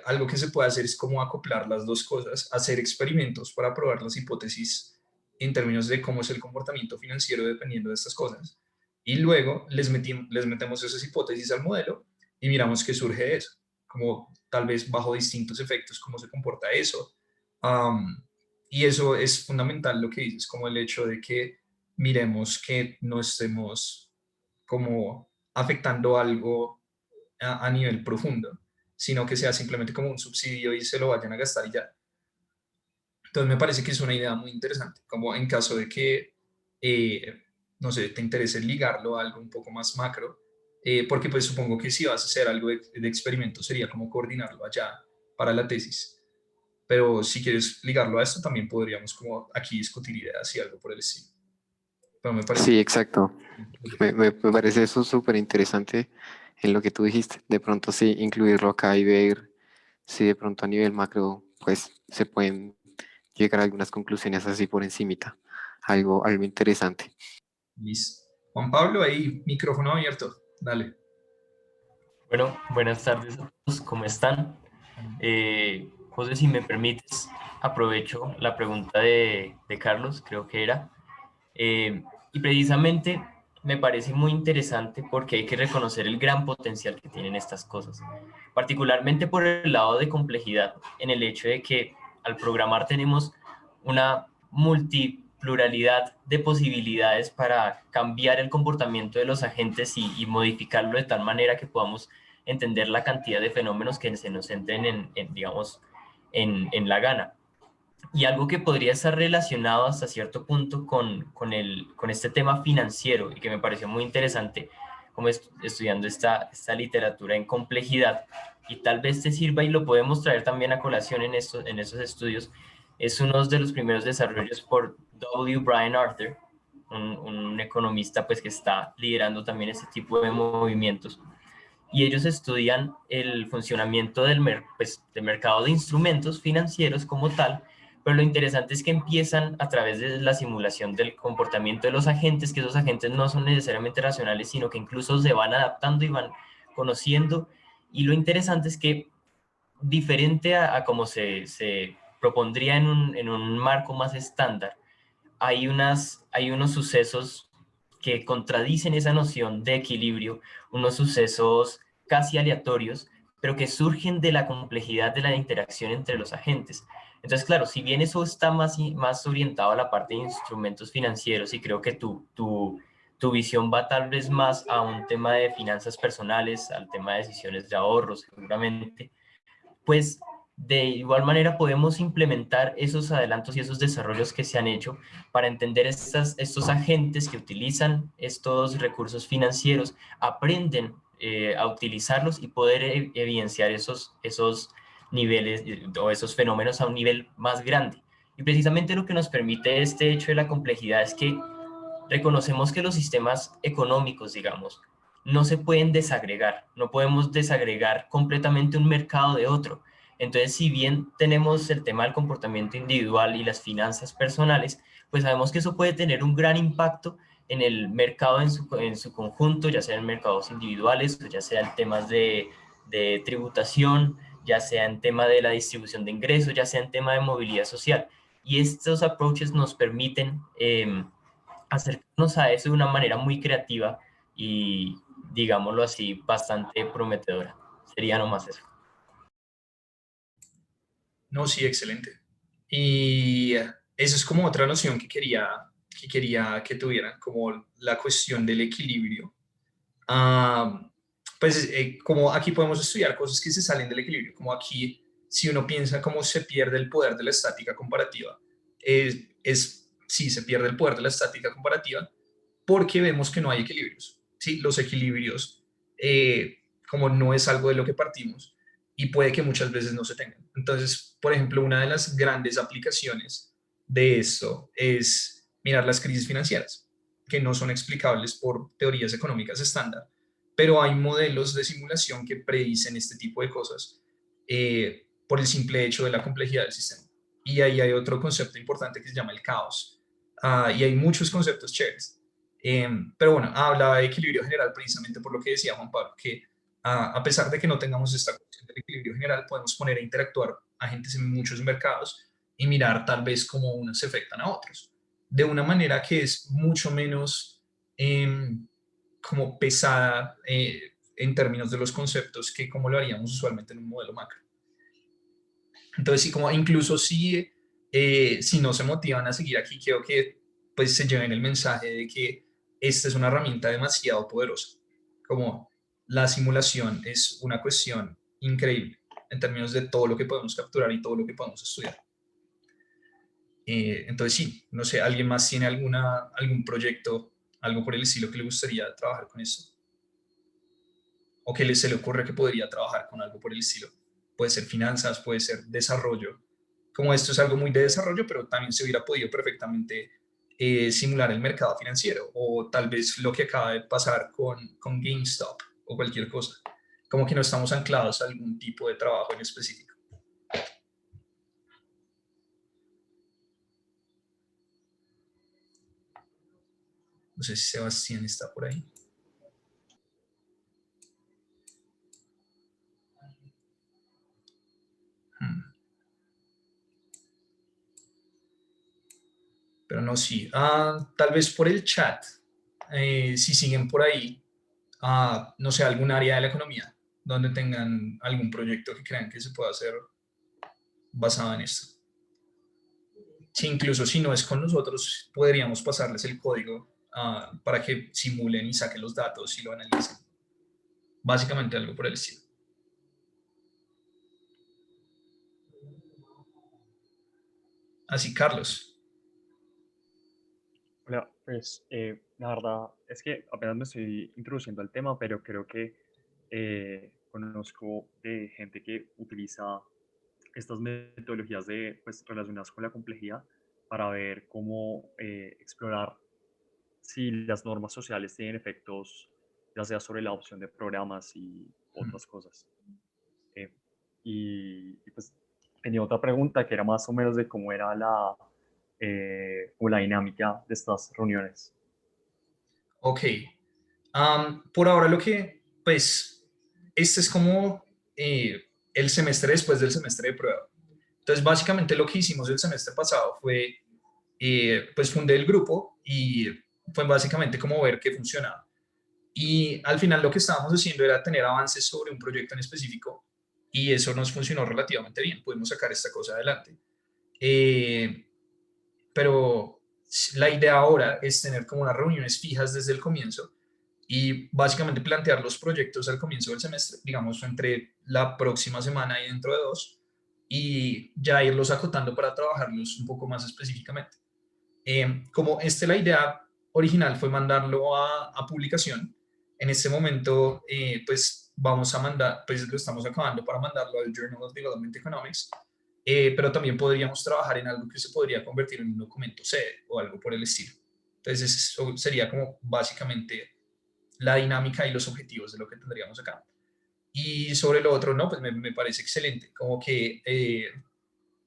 algo que se puede hacer es como acoplar las dos cosas, hacer experimentos para probar las hipótesis en términos de cómo es el comportamiento financiero dependiendo de estas cosas. Y luego les metemos esas hipótesis al modelo y miramos qué surge de eso, como tal vez bajo distintos efectos, cómo se comporta eso. Um, y eso es fundamental lo que dices, como el hecho de que miremos que no estemos como afectando algo a nivel profundo, sino que sea simplemente como un subsidio y se lo vayan a gastar y ya. Entonces me parece que es una idea muy interesante, como en caso de que, eh, no sé, te interese ligarlo a algo un poco más macro, porque pues supongo que si vas a hacer algo de experimento sería como coordinarlo allá para la tesis. Pero si quieres ligarlo a esto, también podríamos como aquí discutir ideas y algo por el estilo. Pero me parece Sí, exacto. que... Me parece eso súper interesante en lo que tú dijiste. De pronto sí, incluirlo acá y ver si de pronto a nivel macro, pues se pueden llegar a algunas conclusiones así por encimita. Algo interesante. Listo. Juan Pablo, ahí, micrófono abierto. Dale. Bueno, buenas tardes a todos, ¿cómo están? José, si me permites, aprovecho la pregunta de Carlos, creo que era, y precisamente me parece muy interesante porque hay que reconocer el gran potencial que tienen estas cosas, particularmente por el lado de complejidad, en el hecho de que al programar tenemos una multipluralidad de posibilidades para cambiar el comportamiento de los agentes y modificarlo de tal manera que podamos entender la cantidad de fenómenos que se nos centren digamos, en la gana. Y algo que podría estar relacionado hasta cierto punto con este tema financiero y que me pareció muy interesante como estudiando esta literatura en complejidad y tal vez te sirva y lo podemos traer también a colación en estos estudios, es uno de los primeros desarrollos por W. Brian Arthur, un economista pues que está liderando también este tipo de movimientos y ellos estudian el funcionamiento del mercado de instrumentos financieros como tal, pero lo interesante es que empiezan a través de la simulación del comportamiento de los agentes, que esos agentes no son necesariamente racionales, sino que incluso se van adaptando y van conociendo, y lo interesante es que diferente a como se propondría en un marco más estándar, hay unos sucesos que contradicen esa noción de equilibrio, unos sucesos casi aleatorios, pero que surgen de la complejidad de la interacción entre los agentes. Entonces, claro, si bien eso está más orientado a la parte de instrumentos financieros y creo que tu visión va tal vez más a un tema de finanzas personales, al tema de decisiones de ahorro, seguramente, pues de igual manera podemos implementar esos adelantos y esos desarrollos que se han hecho para entender estos agentes que utilizan estos recursos financieros, aprenden a utilizarlos y poder evidenciar esos niveles o esos fenómenos a un nivel más grande. Y precisamente lo que nos permite este hecho de la complejidad es que reconocemos que los sistemas económicos, digamos, no se pueden desagregar, no podemos desagregar completamente un mercado de otro. Entonces, si bien tenemos el tema del comportamiento individual y las finanzas personales, pues sabemos que eso puede tener un gran impacto en el mercado en su conjunto, ya sea en mercados individuales, o ya sea en temas de tributación, ya sea en tema de la distribución de ingresos, ya sea en tema de movilidad social. Y estos approaches nos permiten acercarnos a eso de una manera muy creativa y, digámoslo así, bastante prometedora. Sería nomás eso. No, sí, excelente. Y eso es como otra noción que tuvieran, como la cuestión del equilibrio. Ah, pues como aquí podemos estudiar cosas que se salen del equilibrio, como aquí, si uno piensa cómo se pierde el poder de la estática comparativa, sí, se pierde el poder de la estática comparativa porque vemos que no hay equilibrios. ¿Sí? Los equilibrios, como no es algo de lo que partimos, y puede que muchas veces no se tengan. Entonces, por ejemplo, una de las grandes aplicaciones de esto es mirar las crisis financieras, que no son explicables por teorías económicas estándar, pero hay modelos de simulación que predicen este tipo de cosas por el simple hecho de la complejidad del sistema. Y ahí hay otro concepto importante que se llama el caos. Y hay muchos conceptos chéveres. Pero bueno, hablaba de equilibrio general precisamente por lo que decía Juan Pablo, que a pesar de que no tengamos esta cuestión del equilibrio general, podemos poner a interactuar agentes en muchos mercados y mirar tal vez cómo unos afectan a otros, de una manera que es mucho menos como pesada en términos de los conceptos que como lo haríamos usualmente en un modelo macro. Entonces, sí, como incluso si no se motivan a seguir aquí, quiero que pues se lleven el mensaje de que esta es una herramienta demasiado poderosa. Como la simulación es una cuestión increíble en términos de todo lo que podemos capturar y todo lo que podemos estudiar. Entonces, sí, no sé, ¿alguien más tiene algún proyecto, algo por el estilo que le gustaría trabajar con esto? ¿O que se le ocurre que podría trabajar con algo por el estilo? Puede ser finanzas, puede ser desarrollo. Como esto es algo muy de desarrollo, pero también se hubiera podido perfectamente simular el mercado financiero o tal vez lo que acaba de pasar con GameStop o cualquier cosa. Como que no estamos anclados a algún tipo de trabajo en específico. No sé si Sebastián está por ahí. Pero no, sí. Tal vez por el chat, si siguen por ahí, no sé, algún área de la economía donde tengan algún proyecto que crean que se pueda hacer basado en esto. Sí, incluso si no es con nosotros, podríamos pasarles el código para que simulen y saquen los datos y lo analicen. Básicamente algo por el estilo. Así, Carlos. Hola, pues la verdad es que apenas me estoy introduciendo al tema, pero creo que conozco de gente que utiliza estas metodologías pues, relacionadas con la complejidad para ver cómo explorar si las normas sociales tienen efectos, ya sea sobre la opción de programas y otras cosas. Eh, pues tenía otra pregunta que era más o menos de cómo era o la dinámica de estas reuniones. Ok. Por ahora pues, este es como el semestre después del semestre de prueba. Entonces, básicamente lo que hicimos el semestre pasado fue, pues fundé el grupo y fue básicamente como ver qué funcionaba. Y al final lo que estábamos haciendo era tener avances sobre un proyecto en específico y eso nos funcionó relativamente bien. Pudimos sacar esta cosa adelante. Eh, pero la idea ahora es tener como unas reuniones fijas desde el comienzo y básicamente plantear los proyectos al comienzo del semestre, digamos, entre la próxima semana y dentro de dos, y ya irlos acotando para trabajarlos un poco más específicamente. Como la idea original fue mandarlo a publicación, en este momento pues vamos a mandar, pues lo estamos acabando para mandarlo al Journal of Development Economics, pero también podríamos trabajar en algo que se podría convertir en un documento sede o algo por el estilo. Entonces eso sería como básicamente la dinámica y los objetivos de lo que tendríamos acá. Y sobre lo otro, no, pues me parece excelente, como que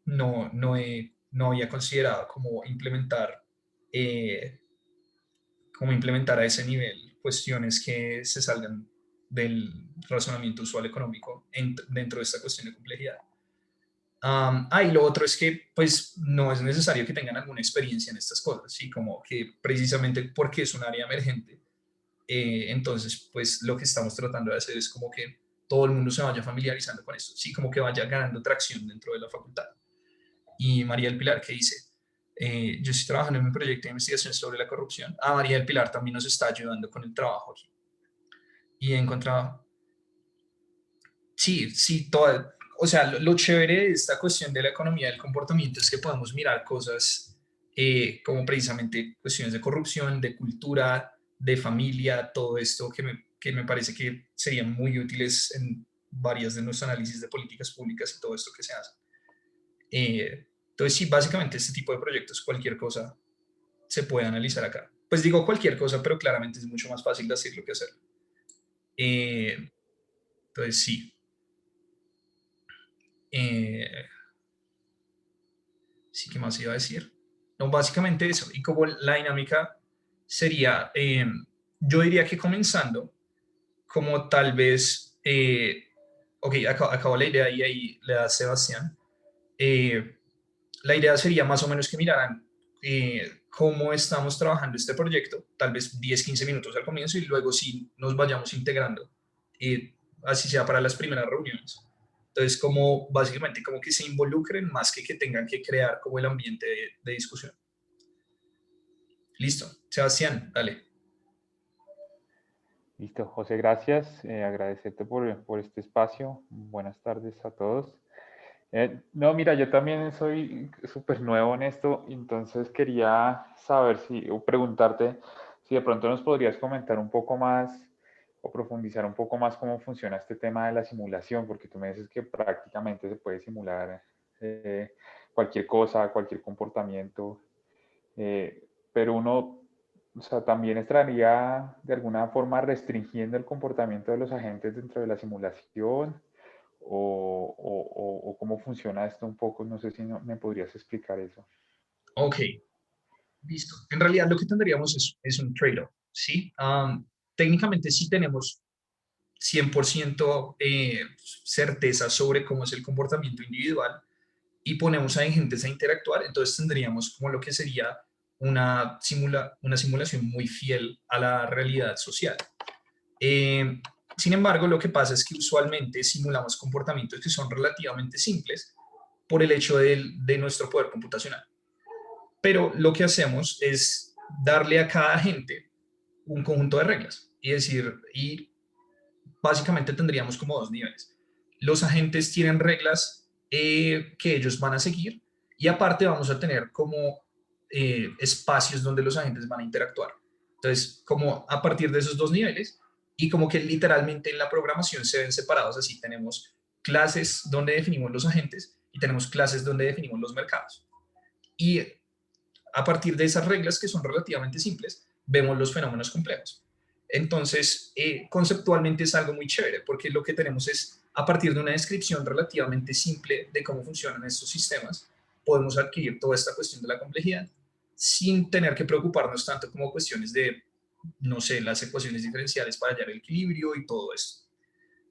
no había considerado eh, cómo implementar a ese nivel cuestiones que se salgan del razonamiento usual económico dentro de esta cuestión de complejidad. Y lo otro es que pues no es necesario que tengan alguna experiencia en estas cosas, ¿sí? Como que precisamente porque es un área emergente, entonces pues lo que estamos tratando de hacer es como que todo el mundo se vaya familiarizando con esto, ¿sí? Como que vaya ganando tracción dentro de la facultad. Y María del Pilar, que dice, yo estoy trabajando en mi proyecto de investigación sobre la corrupción. María del Pilar también nos está ayudando con el trabajo aquí. Y he encontrado, sí, o sea, lo chévere de esta cuestión de la economía del comportamiento es que podemos mirar cosas como precisamente cuestiones de corrupción, de cultura, de familia, todo esto que me parece que serían muy útiles en varias de nuestros análisis de políticas públicas y todo esto que se hace. Entonces, sí, básicamente este tipo de proyectos, cualquier cosa se puede analizar acá. Pues digo cualquier cosa, pero claramente es mucho más fácil decirlo que hacerlo. Entonces, sí. Eh, sí, ¿qué más iba a decir? No, básicamente eso. Y como la dinámica sería, yo diría que comenzando, como tal vez, ok, acabo la idea y ahí le da Sebastián. Eh, la idea sería más o menos que miraran cómo estamos trabajando este proyecto, tal vez 10-15 minutos al comienzo y luego sí nos vayamos integrando, así sea para las primeras reuniones. Entonces, como básicamente como que se involucren más que tengan que crear como el ambiente de discusión. Listo. Sebastián, dale. Listo, José, gracias. Agradecerte por este espacio. Buenas tardes a todos. No, mira, yo también soy súper nuevo en esto, entonces quería saber o preguntarte si de pronto nos podrías comentar un poco más o profundizar un poco más cómo funciona este tema de la simulación, porque tú me dices que prácticamente se puede simular cualquier cosa, cualquier comportamiento, pero uno, o sea, también estaría de alguna forma restringiendo el comportamiento de los agentes dentro de la simulación o cómo funciona esto un poco. No sé si me podrías explicar eso. Ok, listo. En realidad lo que tendríamos es un trade-off, ¿sí? Técnicamente sí tenemos 100% certeza sobre cómo es el comportamiento individual y ponemos a agentes a interactuar, entonces tendríamos como lo que sería una simulación muy fiel a la realidad social. Eh, Sin embargo, lo que pasa es que usualmente simulamos comportamientos que son relativamente simples por el hecho de nuestro poder computacional. Pero lo que hacemos es darle a cada agente un conjunto de reglas y básicamente tendríamos como dos niveles. Los agentes tienen reglas que ellos van a seguir y aparte vamos a tener como espacios donde los agentes van a interactuar. Entonces, como a partir de esos dos niveles, y como que literalmente en la programación se ven separados así, tenemos clases donde definimos los agentes y tenemos clases donde definimos los mercados. Y a partir de esas reglas que son relativamente simples, vemos los fenómenos complejos. Entonces, conceptualmente es algo muy chévere, porque lo que tenemos es, a partir de una descripción relativamente simple de cómo funcionan estos sistemas, podemos adquirir toda esta cuestión de la complejidad sin tener que preocuparnos tanto como cuestiones de, no sé, las ecuaciones diferenciales para hallar el equilibrio y todo esto.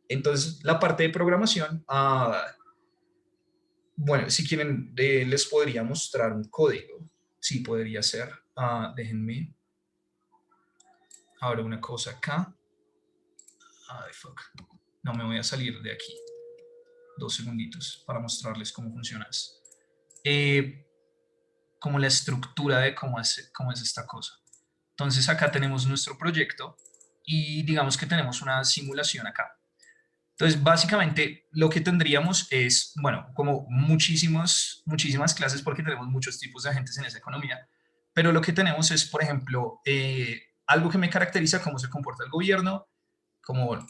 Entonces, la parte de programación, bueno, si quieren, les podría mostrar un código. Sí, podría ser. Déjenme. Ahora una cosa acá. Ay, fuck. No me voy a salir de aquí. 2 segunditos para mostrarles cómo funciona eso. Como la estructura de cómo es esta cosa. Entonces acá tenemos nuestro proyecto y digamos que tenemos una simulación acá. Entonces básicamente lo que tendríamos es, bueno, como muchísimas clases porque tenemos muchos tipos de agentes en esa economía, pero lo que tenemos es, por ejemplo, algo que me caracteriza cómo se comporta el gobierno, como,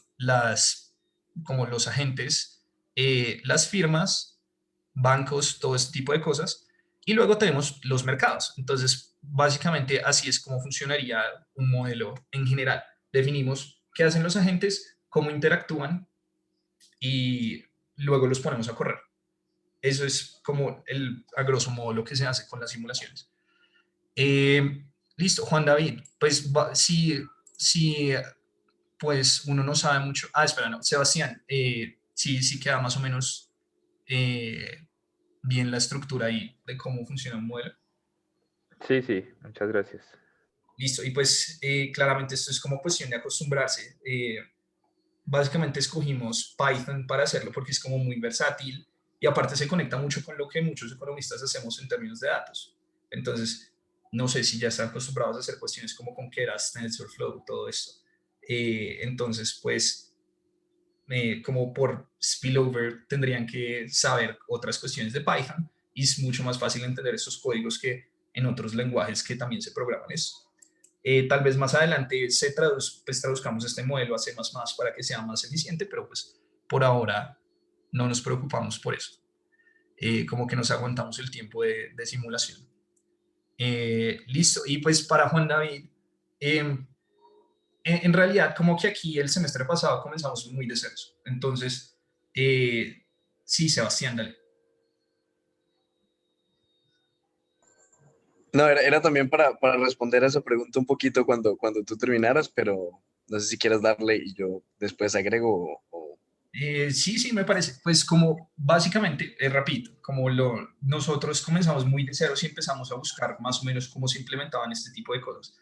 como los agentes, las firmas, bancos, todo este tipo de cosas. Y luego tenemos los mercados. Entonces, básicamente así es como funcionaría un modelo en general. Definimos qué hacen los agentes, cómo interactúan y luego los ponemos a correr. Eso es como a grosso modo lo que se hace con las simulaciones. Listo, Juan David, pues si pues uno no sabe mucho. Espera, no, Sebastián, sí queda más o menos bien la estructura ahí de cómo funciona un modelo. Sí, sí, muchas gracias. Listo, y pues claramente esto es como cuestión de acostumbrarse. Básicamente escogimos Python para hacerlo porque es como muy versátil y aparte se conecta mucho con lo que muchos economistas hacemos en términos de datos. Entonces, no sé si ya están acostumbrados a hacer cuestiones como con Keras, TensorFlow, todo esto. Entonces, pues, como por spillover tendrían que saber otras cuestiones de Python y es mucho más fácil entender esos códigos que en otros lenguajes que también se programan eso. Tal vez más adelante pues traduzcamos este modelo a C++ para que sea más eficiente, pero pues por ahora no nos preocupamos por eso. Como que nos aguantamos el tiempo de simulación. Listo. Y pues para Juan David, en realidad como que aquí el semestre pasado comenzamos muy de ceros. Entonces, sí, Sebastián, dale. No, era también para responder a esa pregunta un poquito cuando tú terminaras, pero no sé si quieres darle y yo después agrego Sí, me parece. Pues como básicamente, repito, como nosotros comenzamos muy de ceros y empezamos a buscar más o menos cómo se implementaban este tipo de cosas.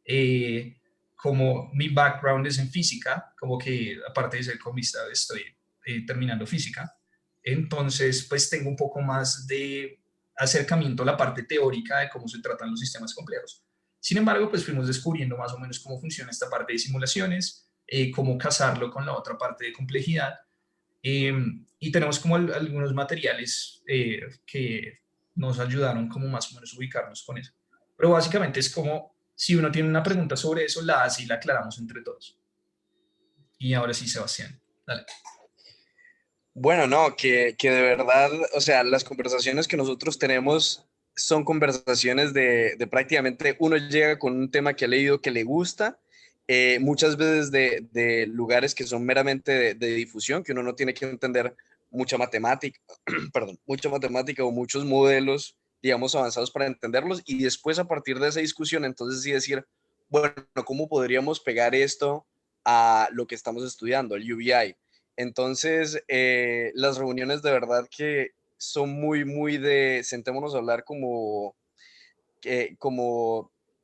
Eh, como mi background es en física, como que aparte de ser economista estoy terminando física, entonces pues tengo un poco más de acercamiento a la parte teórica de cómo se tratan los sistemas complejos. Sin embargo, pues fuimos descubriendo más o menos cómo funciona esta parte de simulaciones, cómo casarlo con la otra parte de complejidad. Y tenemos como algunos materiales que nos ayudaron como más o menos ubicarnos con eso. Pero básicamente es como si uno tiene una pregunta sobre eso, la hace y la aclaramos entre todos. Y ahora sí, Sebastián, dale. Bueno, no, que de verdad, o sea, las conversaciones que nosotros tenemos son conversaciones de prácticamente uno llega con un tema que ha leído que le gusta, muchas veces de lugares que son meramente de difusión, que uno no tiene que entender mucha matemática, perdón, mucha matemática o muchos modelos, digamos, avanzados para entenderlos, y después a partir de esa discusión, entonces sí decir, bueno, ¿cómo podríamos pegar esto a lo que estamos estudiando, el UBI? Entonces, las reuniones de verdad que son muy de sentémonos a hablar como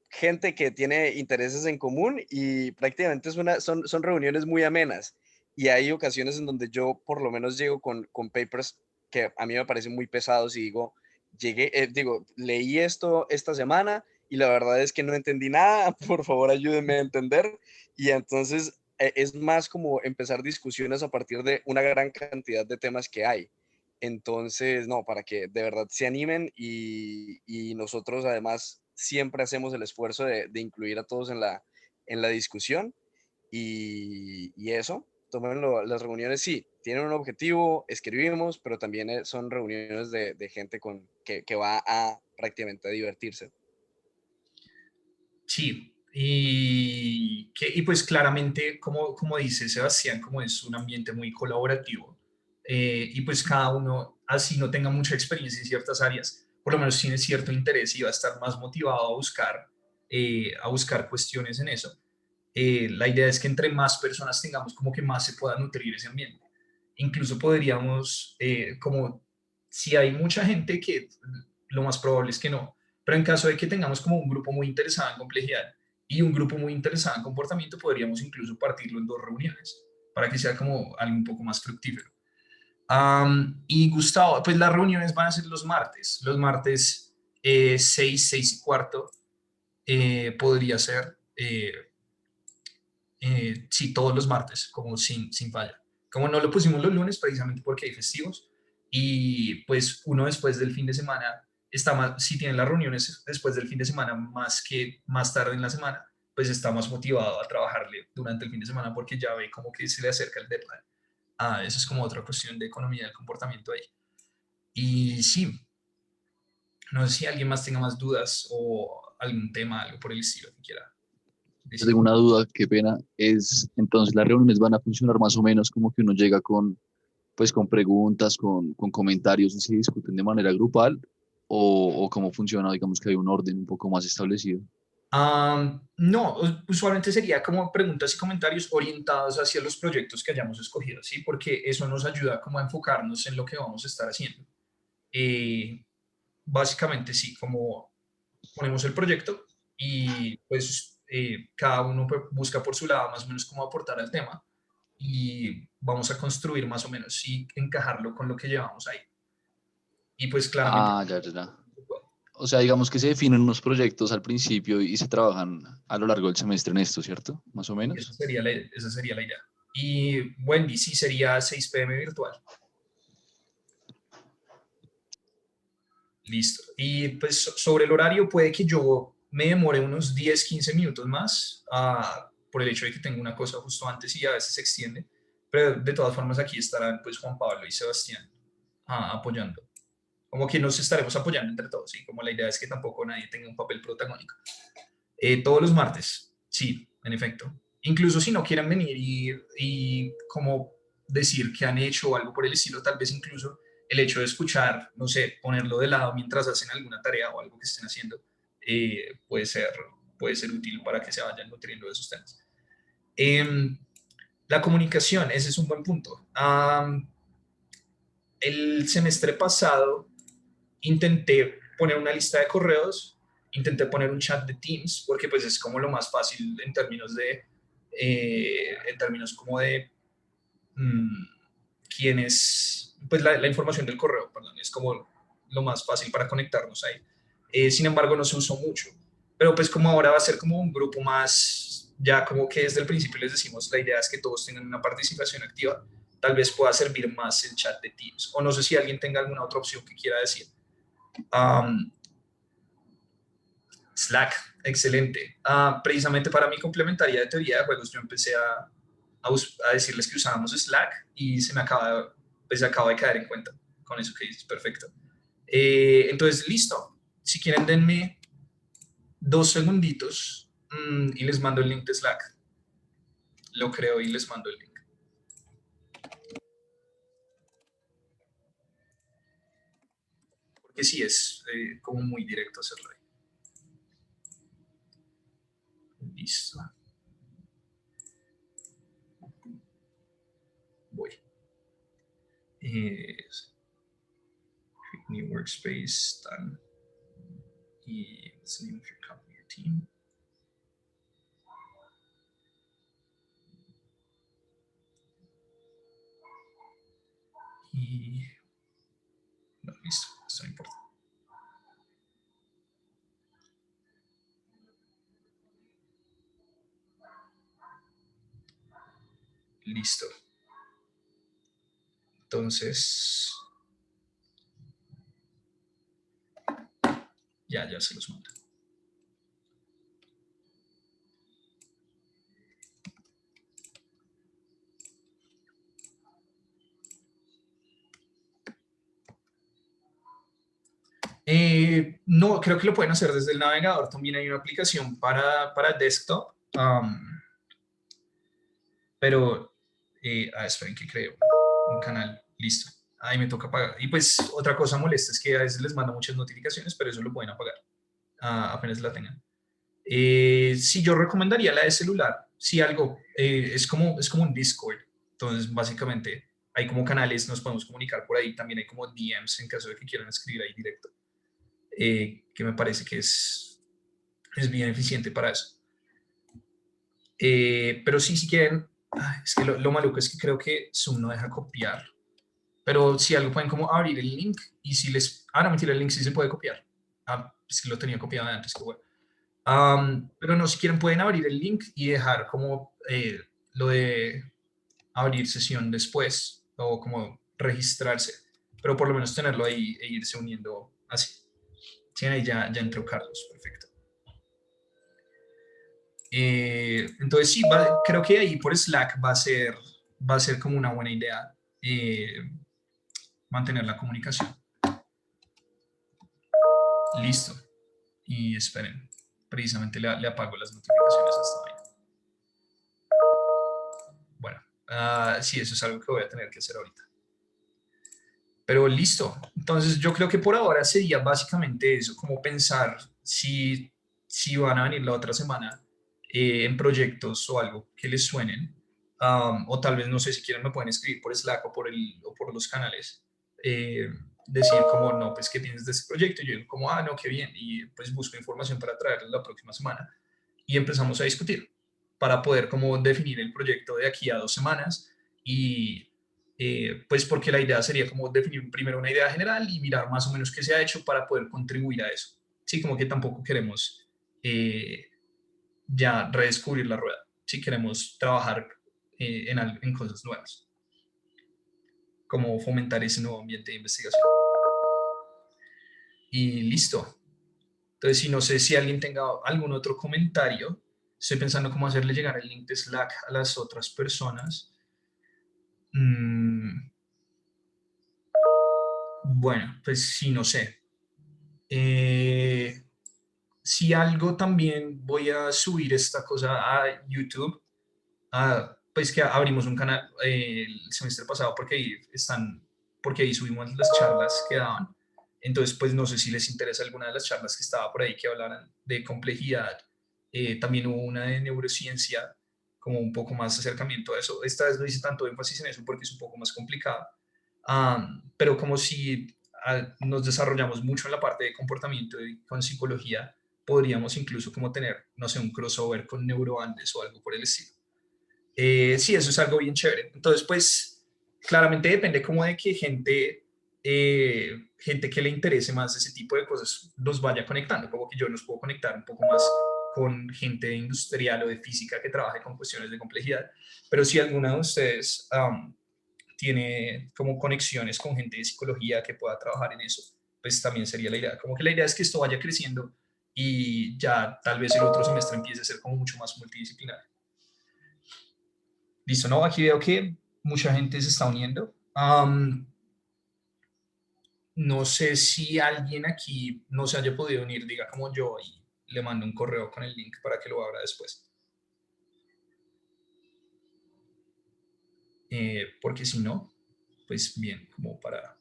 gente que tiene intereses en común y prácticamente son reuniones muy amenas. Y hay ocasiones en donde yo por lo menos llego con papers que a mí me parecen muy pesados y leí esto esta semana y la verdad es que no entendí nada, por favor ayúdenme a entender. Y entonces es más como empezar discusiones a partir de una gran cantidad de temas que hay. Entonces, no, para que de verdad se animen y nosotros además siempre hacemos el esfuerzo de incluir a todos en la discusión y eso, tomen las reuniones, sí, tienen un objetivo, escribimos, pero también son reuniones de gente que va a prácticamente a divertirse. Sí, y pues claramente, como dice Sebastián, como es un ambiente muy colaborativo, y pues cada uno, así no tenga mucha experiencia en ciertas áreas, por lo menos tiene cierto interés y va a estar más motivado a buscar cuestiones en eso. La idea es que entre más personas tengamos, como que más se pueda nutrir ese ambiente. Incluso podríamos, como si hay mucha gente que lo más probable es que no, pero en caso de que tengamos como un grupo muy interesado en complejidad y un grupo muy interesado en comportamiento, podríamos incluso partirlo en dos reuniones para que sea como algo un poco más fructífero. Y Gustavo, pues las reuniones van a ser los martes 6 y cuarto podría ser, sí, todos los martes, como sin falla. Como no lo pusimos los lunes, precisamente porque hay festivos, y pues uno después del fin de semana está más, si tiene las reuniones después del fin de semana más que más tarde en la semana, pues está más motivado a trabajarle durante el fin de semana porque ya ve como que se le acerca el deadline. Eso es como otra cuestión de economía del comportamiento ahí. Y sí, no sé si alguien más tenga más dudas o algún tema, algo por el estilo que quiera Yo decir. tengo una duda, qué pena, es entonces las reuniones van a funcionar más o menos como que uno llega con, pues con preguntas, con comentarios y se discuten de manera grupal o cómo funciona, digamos que hay un orden un poco más establecido. No, usualmente sería como preguntas y comentarios orientados hacia los proyectos que hayamos escogido, ¿sí? Porque eso nos ayuda como a enfocarnos en lo que vamos a estar haciendo. Eh, Básicamente, sí, como ponemos el proyecto y pues cada uno pues, busca por su lado más o menos cómo aportar al tema y vamos a construir más o menos y encajarlo con lo que llevamos ahí. Y pues claramente, Ah, ya, ya, ya. O sea, digamos que se definen unos proyectos al principio y se trabajan a lo largo del semestre en esto, ¿cierto? Más o esa menos. sería esa sería la idea. Y Wendy, sí sería 6 p.m. virtual. Listo. Y pues sobre el horario puede que yo me demore unos 10 15 minutos más por el hecho de que tengo una cosa justo antes y a veces se extiende. Pero de todas formas aquí estarán pues Juan Pablo y Sebastián apoyando. Como que nos estaremos apoyando entre todos, ¿sí? Como la idea es que tampoco nadie tenga un papel protagónico. Todos los martes, sí, en efecto. Incluso si no quieren venir y como decir que han hecho o algo por el estilo, tal vez incluso el hecho de escuchar, no sé, ponerlo de lado mientras hacen alguna tarea o algo que estén haciendo, puede ser útil para que se vayan nutriendo de esos temas. Em, la comunicación, ese es un buen punto. El semestre pasado intenté poner una lista de correos, intenté poner un chat de Teams, porque pues es como lo más fácil en términos como de mmm, quién es, pues la información del correo, perdón, es como lo más fácil para conectarnos ahí. Sin embargo, no se usó mucho, pero pues como ahora va a ser como un grupo más, ya como que desde el principio les decimos, la idea es que todos tengan una participación activa, tal vez pueda servir más el chat de Teams, o no sé si alguien tenga alguna otra opción que quiera decir. Um, Slack, excelente. Precisamente para mi complementaria de teoría de juegos, yo empecé a decirles que usábamos Slack y pues acaba de caer en cuenta con eso que dices, perfecto. Entonces, listo. Si quieren, denme 2 segunditos y les mando el link de Slack. Lo creo y les mando el link. Porque sí es como muy directo hacerlo ahí. Listo. Voy. Eh, New workspace, done. Y what's the name of your company or team? Y no, listo, esto no importa. Listo. Entonces, Ya se los mando. No, creo que lo pueden hacer desde el navegador. También hay una aplicación para desktop. Pero, esperen que creo un canal. Listo. Ahí me toca apagar. Y pues otra cosa molesta es que a veces les mando muchas notificaciones, pero eso lo pueden apagar apenas la tengan. Sí, yo recomendaría la de celular. Si algo, es como un Discord. Entonces, básicamente, hay como canales, nos podemos comunicar por ahí. También hay como DMs en caso de que quieran escribir ahí directo. Que me parece que es bien eficiente para eso. Pero sí, si quieren, es que lo maluco es que creo que Zoom no deja copiar. Pero si algo pueden como abrir el link y si les... no, mentira, el link sí se puede copiar. Es que lo tenía copiado de antes, que bueno. Pero no, si quieren pueden abrir el link y dejar como lo de abrir sesión después o como registrarse. Pero por lo menos tenerlo ahí e irse uniendo así. Sí, ahí ya entró Carlos, perfecto. Entonces sí, creo que ahí por Slack va a ser como una buena idea mantener la comunicación. Listo. Y esperen, precisamente le apago las notificaciones a esta vaina. Bueno, sí, eso es algo que voy a tener que hacer ahorita. Pero listo. Entonces yo creo que por ahora sería básicamente eso, como pensar si van a venir la otra semana en proyectos o algo que les suenen. O tal vez, no sé, si quieren me pueden escribir por Slack o por los canales. Decir como, no, pues, ¿qué tienes de este proyecto? Y yo digo como, no, qué bien. Y pues busco información para traerles la próxima semana. Y empezamos a discutir para poder como definir el proyecto de aquí a 2 semanas. Y pues porque la idea sería como definir primero una idea general y mirar más o menos qué se ha hecho para poder contribuir a eso. Sí, como que tampoco queremos ya redescubrir la rueda. Sí, queremos trabajar en cosas nuevas, como fomentar ese nuevo ambiente de investigación. Y listo. Entonces, si no sé si alguien tenga algún otro comentario, estoy pensando cómo hacerle llegar el link de Slack a las otras personas. Bueno, pues sí, no sé. Si algo también voy a subir esta cosa a YouTube, pues que abrimos un canal el semestre pasado porque ahí subimos las charlas que daban. Entonces, pues no sé si les interesa alguna de las charlas que estaba por ahí que hablaran de complejidad. También hubo una de neurociencia, como un poco más acercamiento a eso. Esta vez no hice tanto énfasis en eso porque es un poco más complicada. Pero como si nos desarrollamos mucho en la parte de comportamiento y con psicología, podríamos incluso como tener, no sé, un crossover con neuroandes o algo por el estilo. Sí, eso es algo bien chévere. Entonces, pues, claramente depende como de que gente que le interese más ese tipo de cosas nos vaya conectando, como que yo nos puedo conectar un poco más con gente industrial o de física que trabaje con cuestiones de complejidad. Pero si alguna de ustedes tiene como conexiones con gente de psicología que pueda trabajar en eso, pues también sería la idea. Como que la idea es que esto vaya creciendo y ya tal vez el otro semestre empiece a ser como mucho más multidisciplinar. Listo, ¿no? Aquí veo que mucha gente se está uniendo. No sé si alguien aquí no se haya podido unir, diga como yo y le mando un correo con el link para que lo abra después. Porque si no, pues bien, como para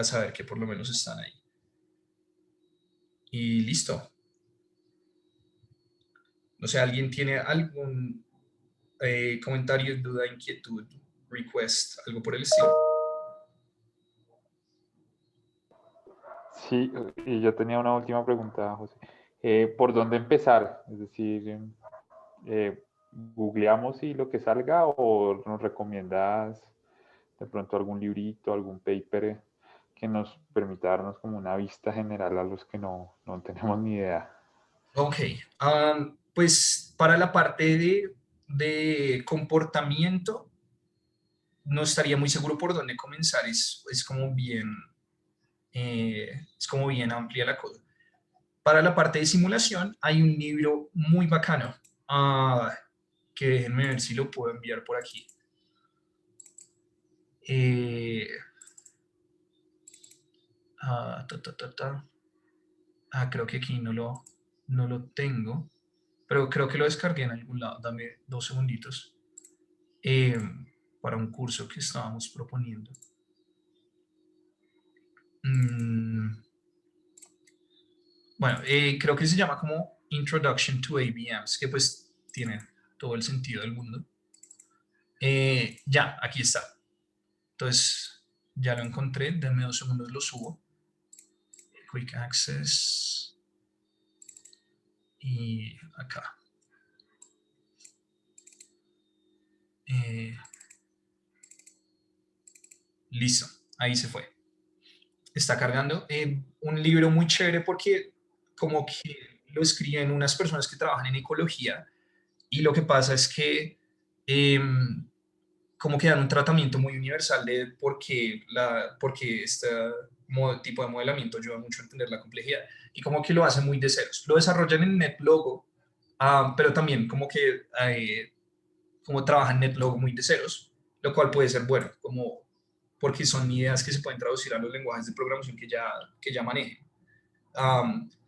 saber que por lo menos están ahí. Y listo. No sé, ¿alguien tiene algún comentario, duda, inquietud, request, algo por el estilo? Sí, y yo tenía una última pregunta, José. ¿Por dónde empezar? Es decir, ¿googleamos y lo que salga o nos recomiendas de pronto algún librito, algún paper que nos permita darnos como una vista general a los que no tenemos ni idea? Ok, pues para la parte de comportamiento, no estaría muy seguro por dónde comenzar, es como bien, Es como bien amplia la cosa. Para la parte de simulación hay un libro muy bacano, que déjenme ver si lo puedo enviar por aquí. Ta, ta, ta, ta. Creo que aquí no lo tengo, pero creo que lo descargué en algún lado. Dame 2 segunditos. Para un curso que estábamos proponiendo. Bueno, creo que se llama como Introduction to ABMs, que pues tiene todo el sentido del mundo. Ya, aquí está. Entonces, ya lo encontré. Denme 2 segundos, lo subo. Quick Access. Y acá. Listo, ahí se fue. Está cargando. Un libro muy chévere porque como que lo escriben unas personas que trabajan en ecología y lo que pasa es que como que dan un tratamiento muy universal de por qué este tipo de modelamiento ayuda mucho a entender la complejidad y como que lo hacen muy de ceros. Lo desarrollan en NetLogo, pero también como trabajan NetLogo muy de ceros, lo cual puede ser bueno, como porque son ideas que se pueden traducir a los lenguajes de programación que ya manejen.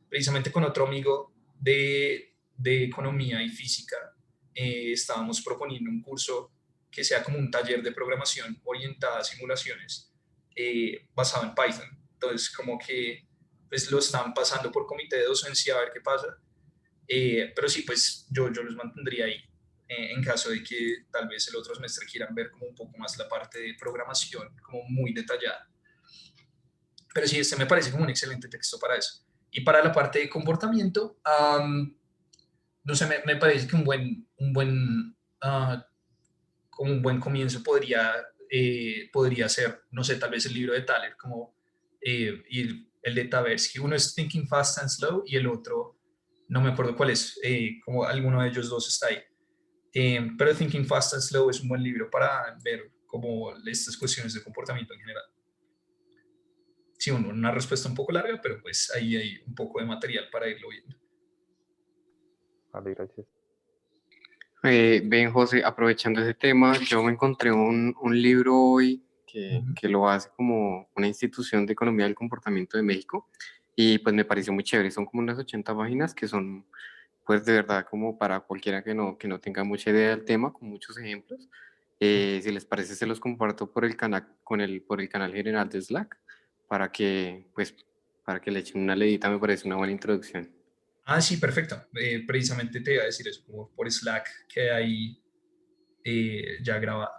Precisamente con otro amigo de economía y física, estábamos proponiendo un curso que sea como un taller de programación orientada a simulaciones basado en Python. Entonces, como que pues, lo están pasando por comité de docencia a ver qué pasa. Pero sí, pues yo los mantendría ahí en caso de que tal vez el otro semestre quieran ver como un poco más la parte de programación, como muy detallada. Pero sí, este me parece como un excelente texto para eso. Y para la parte de comportamiento, no sé, me parece que como un buen comienzo podría ser, no sé, tal vez el libro de Thaler, como, y el de Tversky. Uno es Thinking Fast and Slow y el otro, no me acuerdo cuál es, como alguno de ellos dos está ahí. Pero Thinking Fast and Slow es un buen libro para ver como estas cuestiones de comportamiento en general. Sí, una respuesta un poco larga, pero pues ahí hay un poco de material para irlo viendo. Vale, gracias. Ven, José, aprovechando ese tema, yo me encontré un libro hoy que lo hace como una institución de economía del comportamiento de México y pues me pareció muy chévere. Son como unas 80 páginas que son pues de verdad como para cualquiera que no tenga mucha idea del tema, con muchos ejemplos. Si les parece, se los comparto por el canal, por el canal general de Slack para que pues para que le echen una leidita, me parece una buena introducción. Sí, perfecto. Precisamente te iba a decir eso, como por Slack que hay ya grabado.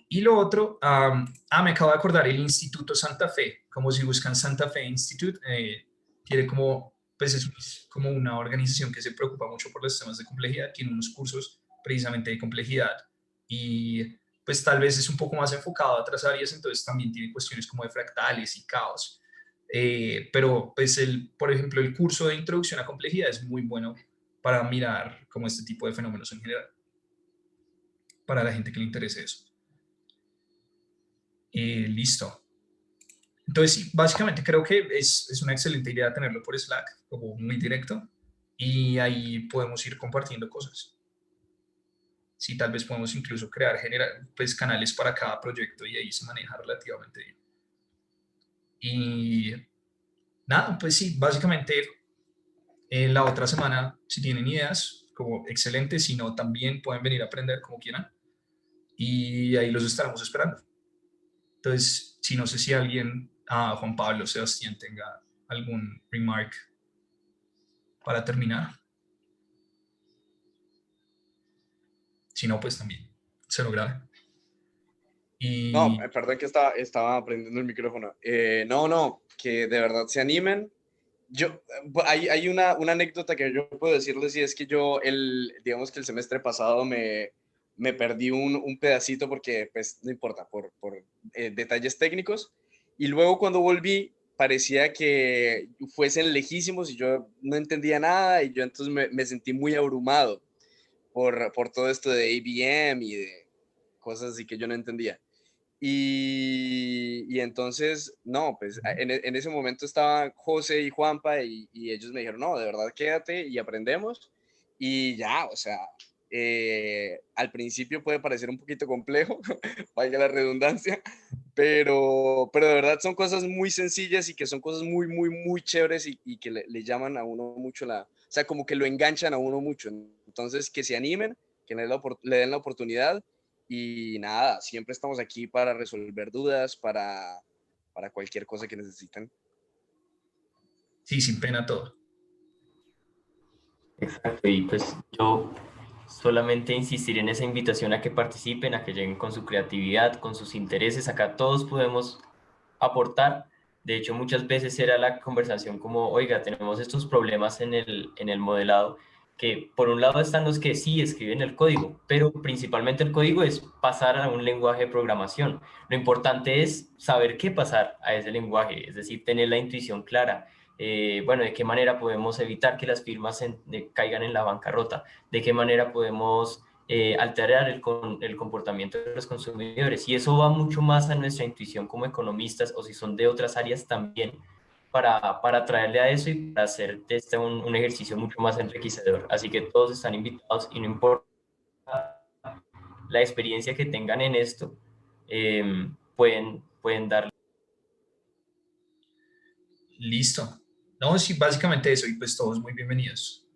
Y lo otro, me acabo de acordar, el Instituto Santa Fe, como si buscan Santa Fe Institute, tiene como, pues es como una organización que se preocupa mucho por los temas de complejidad, tiene unos cursos precisamente de complejidad y pues tal vez es un poco más enfocado a otras áreas, entonces también tiene cuestiones como de fractales y caos. Pero pues por ejemplo, el curso de introducción a complejidad es muy bueno para mirar como este tipo de fenómenos en general, para la gente que le interese eso. Listo. Entonces, sí, básicamente creo que es una excelente idea tenerlo por Slack, como muy directo, y ahí podemos ir compartiendo cosas. Sí, tal vez podemos incluso crear pues, canales para cada proyecto y ahí se maneja relativamente bien. Y nada, pues sí, básicamente la otra semana, si tienen ideas, como excelente, si no, también pueden venir a aprender como quieran y ahí los estaremos esperando. Entonces, si no sé si alguien, Juan Pablo, Sebastián, tenga algún remark para terminar. Si no, pues también se lo grabe. No, Y perdón que estaba aprendiendo el micrófono. No, que de verdad se animen. Hay una anécdota que yo puedo decirles y es que digamos que el semestre pasado me perdí un pedacito porque, pues, no importa, por detalles técnicos. Y luego cuando volví, parecía que fuesen lejísimos y yo no entendía nada y yo entonces me sentí muy abrumado por todo esto de ABM y de cosas así que yo no entendía. Y entonces, no, pues en ese momento estaban José y Juanpa y ellos me dijeron, no, de verdad quédate y aprendemos. Y ya, o sea, al principio puede parecer un poquito complejo, valga la redundancia, pero de verdad son cosas muy sencillas y que son cosas muy, muy, muy chéveres y que le llaman a uno mucho o sea, como que lo enganchan a uno mucho. Entonces, que se animen, que le den la oportunidad y nada, siempre estamos aquí para resolver dudas, para cualquier cosa que necesiten. Sí, sin pena todo. Exacto, y pues yo solamente insistir en esa invitación a que participen, a que lleguen con su creatividad, con sus intereses. Acá todos podemos aportar. De hecho, muchas veces era la conversación como, oiga, tenemos estos problemas en el modelado, que por un lado están los que sí escriben el código, pero principalmente el código es pasar a un lenguaje de programación. Lo importante es saber qué pasar a ese lenguaje, es decir, tener la intuición clara. Bueno, de qué manera podemos evitar que las firmas caigan en la bancarrota, de qué manera podemos alterar el comportamiento de los consumidores. Y eso va mucho más a nuestra intuición como economistas, o si son de otras áreas también, para traerle a eso y para hacer de este un ejercicio mucho más enriquecedor. Así que todos están invitados y no importa la experiencia que tengan en esto, pueden darle. Listo. No, sí, básicamente eso, y pues todos muy bienvenidos.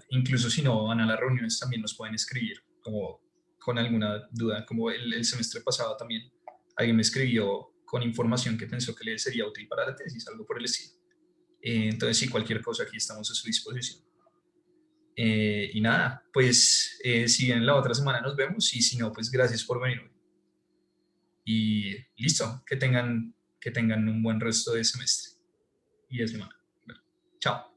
Incluso si no van a las reuniones, también nos pueden escribir, como con alguna duda, como el semestre pasado también. Alguien me escribió con información que pensó que le sería útil para la tesis, algo por el estilo. Entonces, sí, cualquier cosa aquí estamos a su disposición. Y nada, pues si bien la otra semana nos vemos, y si no, pues gracias por venir hoy. Y listo, que tengan un buen resto de semestre y de semana. Bueno, chao.